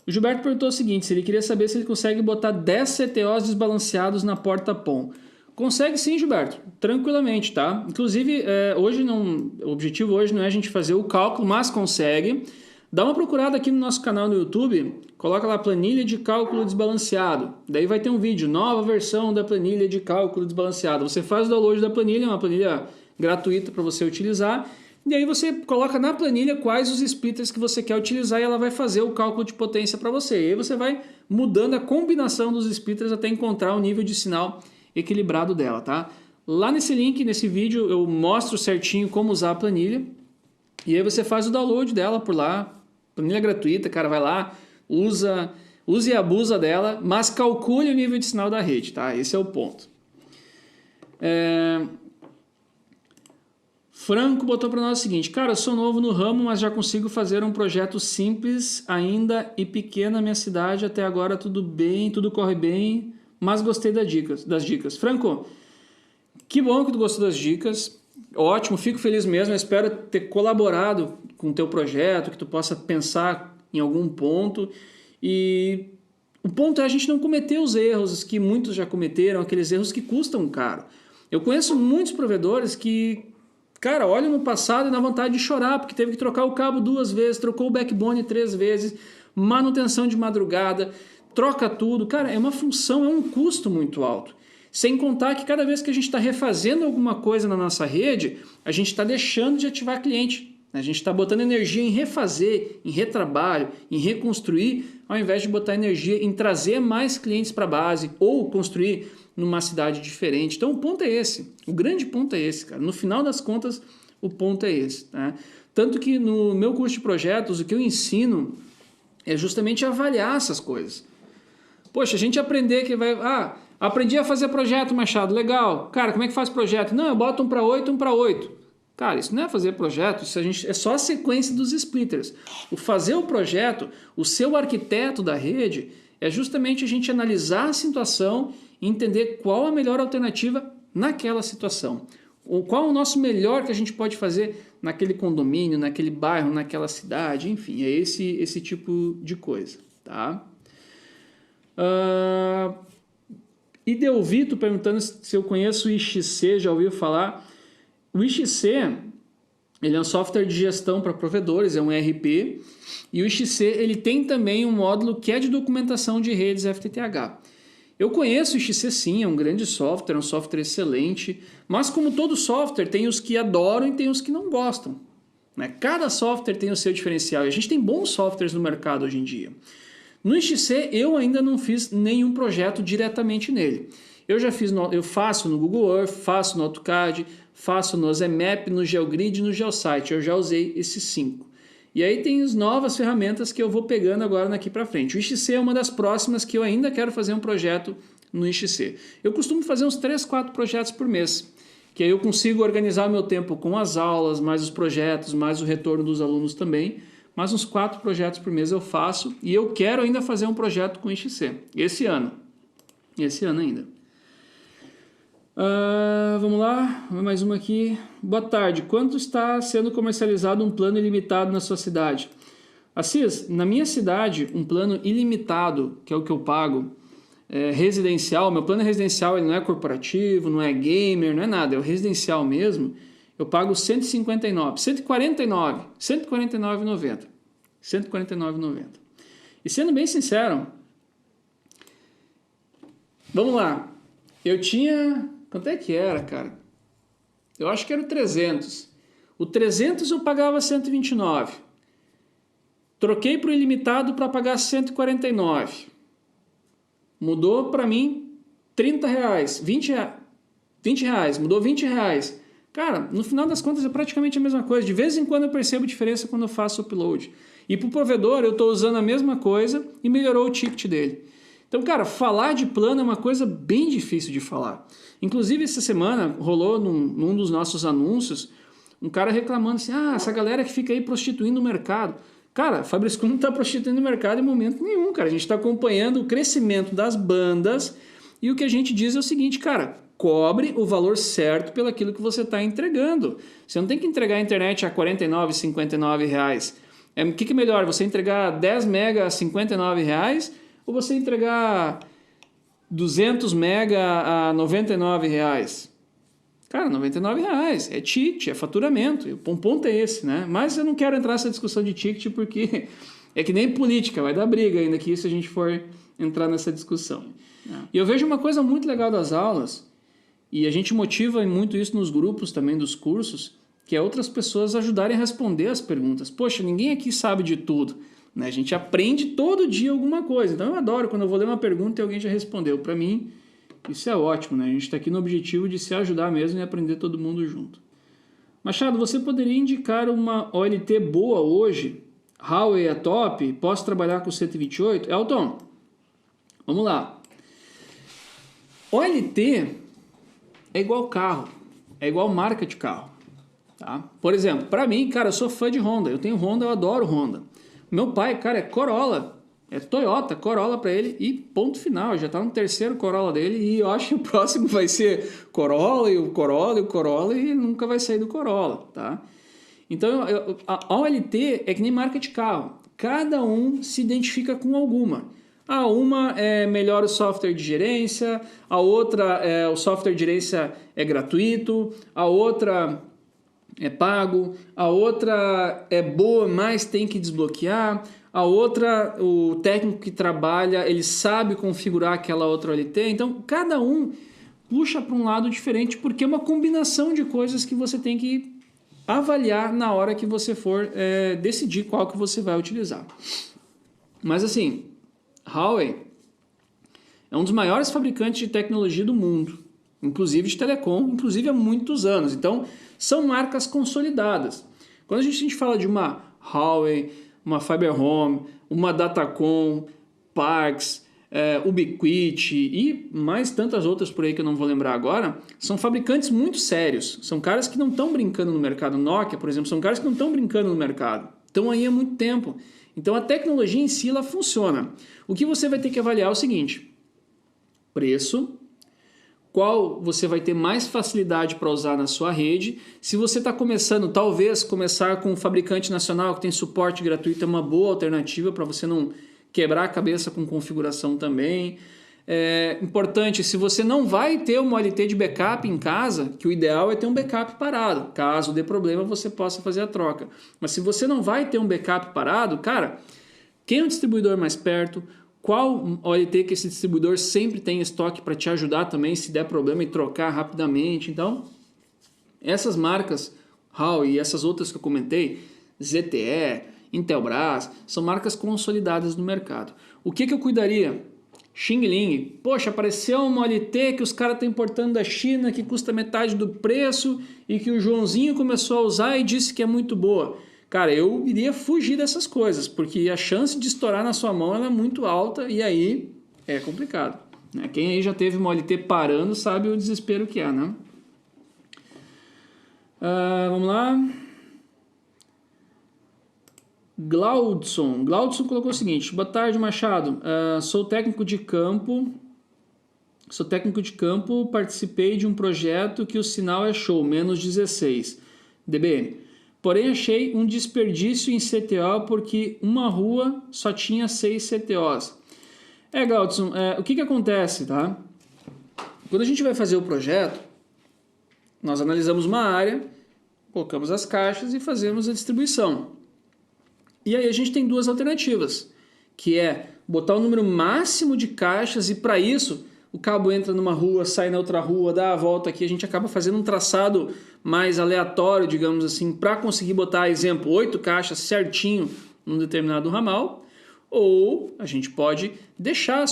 O Gilberto perguntou o seguinte, se ele queria saber se ele consegue botar 10 CTOs desbalanceados na porta PON. Consegue sim, Gilberto, tranquilamente, tá? Inclusive, o objetivo hoje não é a gente fazer o cálculo, mas consegue. Dá uma procurada aqui no nosso canal no YouTube, coloca lá planilha de cálculo desbalanceado. Daí vai ter um vídeo, nova versão da planilha de cálculo desbalanceado. Você faz o download da planilha, é uma planilha gratuita para você utilizar. E aí você coloca na planilha quais os splitters que você quer utilizar e ela vai fazer o cálculo de potência para você. E aí você vai mudando a combinação dos splitters até encontrar o nível de sinal equilibrado dela, tá? Lá nesse link, nesse vídeo, eu mostro certinho como usar a planilha. E aí você faz o download dela por lá. Planilha gratuita, cara, vai lá, use e abusa dela, mas calcule o nível de sinal da rede, tá? Esse é o ponto. Franco botou para nós o seguinte, cara, eu sou novo no ramo, mas já consigo fazer um projeto simples ainda e pequeno na minha cidade, até agora tudo bem, tudo corre bem, mas gostei das dicas. Franco, que bom que tu gostou das dicas, ótimo, fico feliz mesmo, eu espero ter colaborado com o teu projeto, que tu possa pensar em algum ponto, e o ponto é a gente não cometer os erros que muitos já cometeram, aqueles erros que custam caro. Eu conheço muitos provedores que, cara, olha no passado e dá vontade de chorar, porque teve que trocar o cabo 2 vezes, trocou o backbone 3 vezes, manutenção de madrugada, troca tudo. Cara, é uma função, é um custo muito alto. Sem contar que cada vez que a gente está refazendo alguma coisa na nossa rede, a gente está deixando de ativar cliente. A gente está botando energia em refazer, em retrabalho, em reconstruir, ao invés de botar energia em trazer mais clientes para a base ou construir numa cidade diferente. Então o ponto é esse, o grande ponto é esse, cara. No final das contas, o ponto é esse. Tá? Tanto que no meu curso de projetos, o que eu ensino é justamente avaliar essas coisas. Poxa, a gente aprender que vai... aprendi a fazer projeto, Machado, legal. Cara, como é que faz projeto? Não, eu boto 1 para 8, 1 para 8. Cara, isso não é fazer projeto, isso é só a sequência dos splitters. O fazer o projeto, o seu arquiteto da rede, é justamente a gente analisar a situação e entender qual a melhor alternativa naquela situação. Ou qual o nosso melhor que a gente pode fazer naquele condomínio, naquele bairro, naquela cidade, enfim, é esse tipo de coisa, tá? Idelvito perguntando se eu conheço o IXC, já ouviu falar? O IXC, ele é um software de gestão para provedores, é um ERP, e o IXC ele tem também um módulo que é de documentação de redes FTTH. Eu conheço o IXC sim, é um grande software, é um software excelente, mas como todo software, tem os que adoram e tem os que não gostam. Né? Cada software tem o seu diferencial, e a gente tem bons softwares no mercado hoje em dia. No IXC eu ainda não fiz nenhum projeto diretamente nele. Eu faço no Google Earth, faço no AutoCAD, faço no ZMap, no GeoGrid e no GeoSite. Eu já usei esses 5. E aí tem as novas ferramentas que eu vou pegando agora daqui para frente. O IXC é uma das próximas que eu ainda quero fazer um projeto no IXC. Eu costumo fazer uns 3, 4 projetos por mês, que aí eu consigo organizar meu tempo com as aulas, mais os projetos, mais o retorno dos alunos também. Mas uns 4 projetos por mês eu faço e eu quero ainda fazer um projeto com o IXC. Esse ano ainda. Vamos lá, mais uma aqui. Boa tarde, quanto está sendo comercializado um plano ilimitado na sua cidade? Assis, na minha cidade, um plano ilimitado, que é o que eu pago, residencial, meu plano é residencial, ele não é corporativo, não é gamer, não é nada, é o residencial mesmo, eu pago 149,90. 149,90. E sendo bem sincero, vamos lá, eu tinha... Quanto é que era, cara? Eu acho que era o 300. O 300 eu pagava 129. Troquei para o ilimitado para pagar 149. mudou para mim R$30, R$20, mudou R$20. Cara, no final das contas é praticamente a mesma coisa. De vez em quando eu percebo diferença quando eu faço o upload. E para o provedor eu estou usando a mesma coisa e melhorou o ticket dele. Então, cara, falar de plano é uma coisa bem difícil de falar. Inclusive, essa semana rolou num dos nossos anúncios um cara reclamando assim, essa galera que fica aí prostituindo o mercado. Cara, a Fabrisco não está prostituindo o mercado em momento nenhum, cara. A gente está acompanhando o crescimento das bandas e o que a gente diz é o seguinte, cara, cobre o valor certo pelo aquilo que você está entregando. Você não tem que entregar a internet a R$49, R$59. O que é melhor, você entregar 10 mega a R$59 ou você entregar 200 mega a R$99? Cara, R$99 é ticket, é faturamento, o ponto é esse, né? Mas eu não quero entrar nessa discussão de ticket porque é que nem política, vai dar briga ainda aqui se a gente for entrar nessa discussão. E eu vejo uma coisa muito legal das aulas, e a gente motiva muito isso nos grupos também dos cursos, que é outras pessoas ajudarem a responder as perguntas. Poxa, ninguém aqui sabe de tudo, né? A gente aprende todo dia alguma coisa, então eu adoro quando eu vou ler uma pergunta e alguém já respondeu. Para mim, isso é ótimo, né? A gente está aqui no objetivo de se ajudar mesmo e aprender todo mundo junto. Machado, você poderia indicar uma OLT boa hoje? Huawei é top? Posso trabalhar com 128? Elton, vamos lá. OLT é igual carro, é igual marca de carro. Tá? Por exemplo, para mim, cara, eu sou fã de Honda. Eu tenho Honda, eu adoro Honda. Meu pai, cara, é Corolla. É Toyota, Corolla para ele e ponto final. Já está no terceiro Corolla dele e eu acho que o próximo vai ser Corolla e o Corolla e o Corolla e nunca vai sair do Corolla, tá? Então, a OLT é que nem marca de carro. Cada um se identifica com alguma. Uma melhora o software de gerência, a outra, o software de gerência é gratuito, a outra é pago, a outra é boa, mas tem que desbloquear, a outra, o técnico que trabalha, ele sabe configurar aquela outra OLT, então cada um puxa para um lado diferente, porque é uma combinação de coisas que você tem que avaliar na hora que você for decidir qual que você vai utilizar. Mas assim, Huawei é um dos maiores fabricantes de tecnologia do mundo, inclusive de telecom, inclusive há muitos anos. Então, são marcas consolidadas. Quando a gente fala de uma Huawei, uma Fiber Home, uma Datacom, Parks, Ubiquiti e mais tantas outras por aí que eu não vou lembrar agora, são fabricantes muito sérios. São caras que não estão brincando no mercado. Nokia, por exemplo, são caras que não estão brincando no mercado. Estão aí há muito tempo. Então, a tecnologia em si, ela funciona. O que você vai ter que avaliar é o seguinte: preço, qual você vai ter mais facilidade para usar na sua rede. Se você está começando, talvez começar com um fabricante nacional que tem suporte gratuito é uma boa alternativa para você não quebrar a cabeça com configuração também. É importante, se você não vai ter uma OLT de backup em casa, que o ideal é ter um backup parado. Caso dê problema, você possa fazer a troca. Mas se você não vai ter um backup parado, cara, quem é o distribuidor mais perto? Qual OLT que esse distribuidor sempre tem em estoque para te ajudar também se der problema e trocar rapidamente? Então, essas marcas, Huawei e essas outras que eu comentei, ZTE, Intelbras, são marcas consolidadas no mercado. O que eu cuidaria? Xingling. Poxa, apareceu uma OLT que os caras estão importando da China, que custa metade do preço e que o Joãozinho começou a usar e disse que é muito boa. Cara, eu iria fugir dessas coisas, porque a chance de estourar na sua mão ela é muito alta e aí é complicado. Né? Quem aí já teve uma OLT parando sabe o desespero que é, né? Vamos lá. Glaudson colocou o seguinte: boa tarde, Machado. Sou técnico de campo, participei de um projeto que o sinal é show, menos 16 dB. Porém, achei um desperdício em CTO porque uma rua só tinha 6 CTOs. Glaudson, o que acontece, tá? Quando a gente vai fazer o projeto, nós analisamos uma área, colocamos as caixas e fazemos a distribuição. E aí a gente tem duas alternativas, que é botar o número máximo de caixas e para isso o cabo entra numa rua, sai na outra rua, dá a volta aqui, a gente acaba fazendo um traçado mais aleatório, digamos assim, para conseguir botar, exemplo, 8 caixas certinho num determinado ramal, ou a gente pode deixar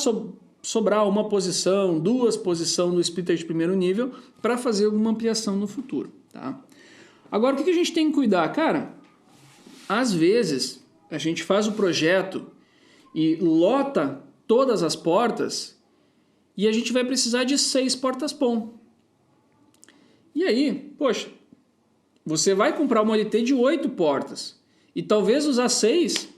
sobrar uma posição, duas posições do splitter de primeiro nível para fazer alguma ampliação no futuro, tá? Agora, o que a gente tem que cuidar? Cara, às vezes a gente faz o projeto e lota todas as portas e a gente vai precisar de 6 portas-POM. E aí, poxa, você vai comprar uma OLT de 8 portas e talvez usar 6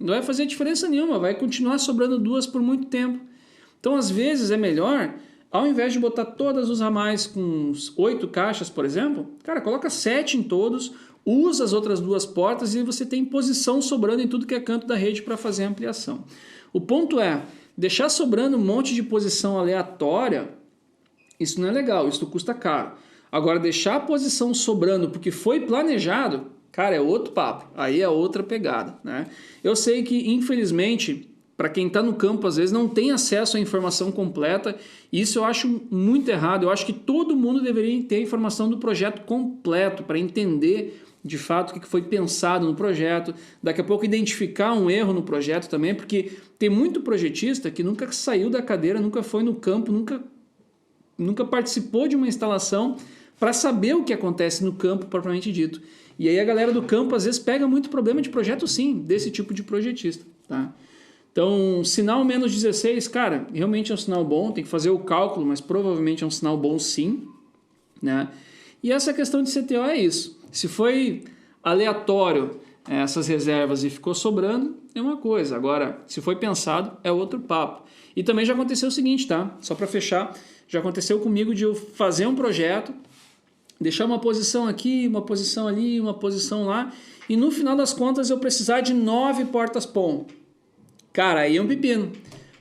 não vai fazer diferença nenhuma, vai continuar sobrando 2 por muito tempo. Então, às vezes, é melhor, ao invés de botar todas os ramais com 8 caixas, por exemplo, cara, coloca 7 em todos, usa as outras 2 portas e você tem posição sobrando em tudo que é canto da rede para fazer a ampliação. O ponto é, deixar sobrando um monte de posição aleatória, isso não é legal, isso custa caro. Agora, deixar a posição sobrando porque foi planejado, cara, é outro papo, aí é outra pegada, né? Eu sei que, infelizmente, para quem está no campo, às vezes não tem acesso à informação completa, e isso eu acho muito errado. Eu acho que todo mundo deveria ter a informação do projeto completo para entender de fato o que foi pensado no projeto, daqui a pouco identificar um erro no projeto também, porque tem muito projetista que nunca saiu da cadeira, nunca foi no campo, nunca participou de uma instalação para saber o que acontece no campo propriamente dito. E aí a galera do campo às vezes pega muito problema de projeto sim, desse tipo de projetista, tá? Então, sinal menos 16, cara, realmente é um sinal bom, tem que fazer o cálculo, mas provavelmente é um sinal bom sim, né? E essa questão de CTO é isso. Se foi aleatório essas reservas e ficou sobrando, é uma coisa. Agora, se foi pensado, é outro papo. E também já aconteceu o seguinte, tá? Só para fechar, já aconteceu comigo de eu fazer um projeto, deixar uma posição aqui, uma posição ali, uma posição lá, e no final das contas eu precisar de 9 portas-POM. Cara, aí é um pepino,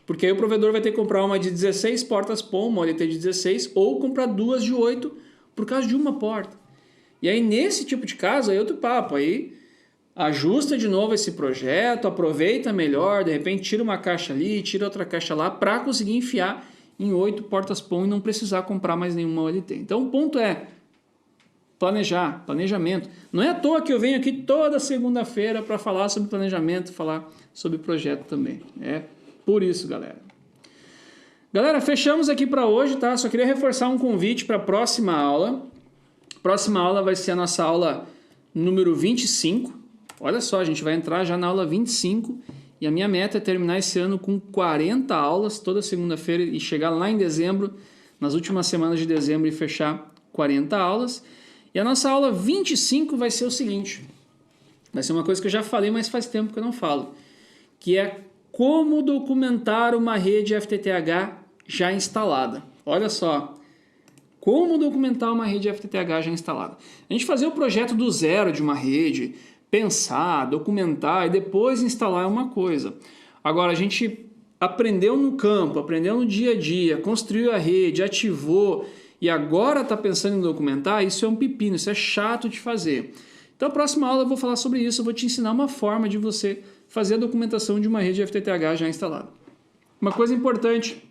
porque aí o provedor vai ter que comprar uma de 16 portas-POM, uma OLT de 16, ou comprar 2 de 8 por causa de uma porta. E aí nesse tipo de caso, aí é outro papo, aí ajusta de novo esse projeto, aproveita melhor, de repente tira uma caixa ali, tira outra caixa lá, para conseguir enfiar em 8 portas-POM e não precisar comprar mais nenhuma OLT. Então o ponto é planejar, planejamento. Não é à toa que eu venho aqui toda segunda-feira para falar sobre planejamento, falar sobre projeto também. É por isso, galera. Galera, fechamos aqui para hoje, tá? Só queria reforçar um convite para a próxima aula. Próxima aula vai ser a nossa aula número 25. Olha só, a gente vai entrar já na aula 25 e a minha meta é terminar esse ano com 40 aulas toda segunda-feira e chegar lá em dezembro, nas últimas semanas de dezembro, e fechar 40 aulas. E a nossa aula 25 vai ser o seguinte, vai ser uma coisa que eu já falei, mas faz tempo que eu não falo, que é como documentar uma rede FTTH já instalada. Olha só, como documentar uma rede FTTH já instalada. A gente fazer o projeto do zero de uma rede, pensar, documentar e depois instalar é uma coisa. Agora, a gente aprendeu no campo, aprendeu no dia a dia, construiu a rede, ativou e agora está pensando em documentar, isso é um pepino, isso é chato de fazer. Então, a próxima aula eu vou falar sobre isso, eu vou te ensinar uma forma de você fazer a documentação de uma rede FTTH já instalada. Uma coisa importante,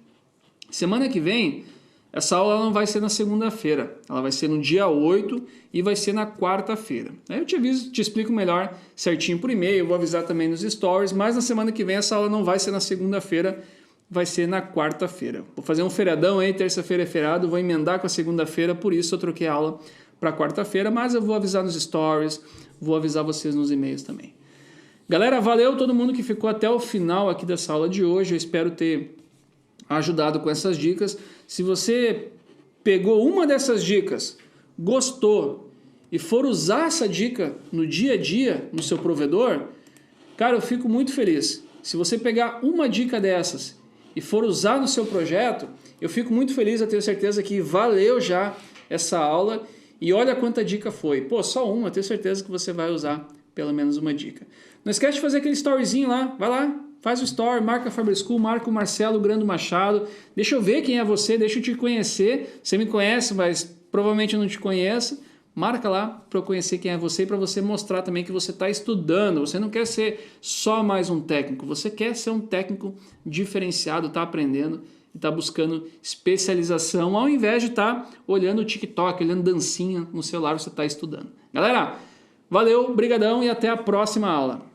semana que vem, essa aula não vai ser na segunda-feira, ela vai ser no dia 8 e vai ser na quarta-feira. Aí eu te aviso, te explico melhor certinho por e-mail, eu vou avisar também nos stories, mas na semana que vem essa aula não vai ser na segunda-feira, vai ser na quarta-feira. Vou fazer um feriadão aí, terça-feira é feriado, vou emendar com a segunda-feira, por isso eu troquei a aula para quarta-feira, mas eu vou avisar nos stories, vou avisar vocês nos e-mails também. Galera, valeu todo mundo que ficou até o final aqui dessa aula de hoje, eu espero ter ajudado com essas dicas. Se você pegou uma dessas dicas, gostou e for usar essa dica no dia a dia, no seu provedor, cara, eu fico muito feliz. Se você pegar uma dica dessas e for usar no seu projeto, eu fico muito feliz, eu tenho certeza que valeu já essa aula e olha quanta dica foi. Pô, só uma, eu tenho certeza que você vai usar pelo menos uma dica. Não esquece de fazer aquele storyzinho lá, vai lá, faz o story, marca a Fiber School, marca o Marcelo Grando Machado, deixa eu ver quem é você, deixa eu te conhecer, você me conhece, mas provavelmente eu não te conheço, marca lá para eu conhecer quem é você e para você mostrar também que você está estudando, você não quer ser só mais um técnico, você quer ser um técnico diferenciado, está aprendendo e está buscando especialização ao invés de estar olhando o TikTok, olhando dancinha no celular, você está estudando. Galera, valeu, brigadão e até a próxima aula.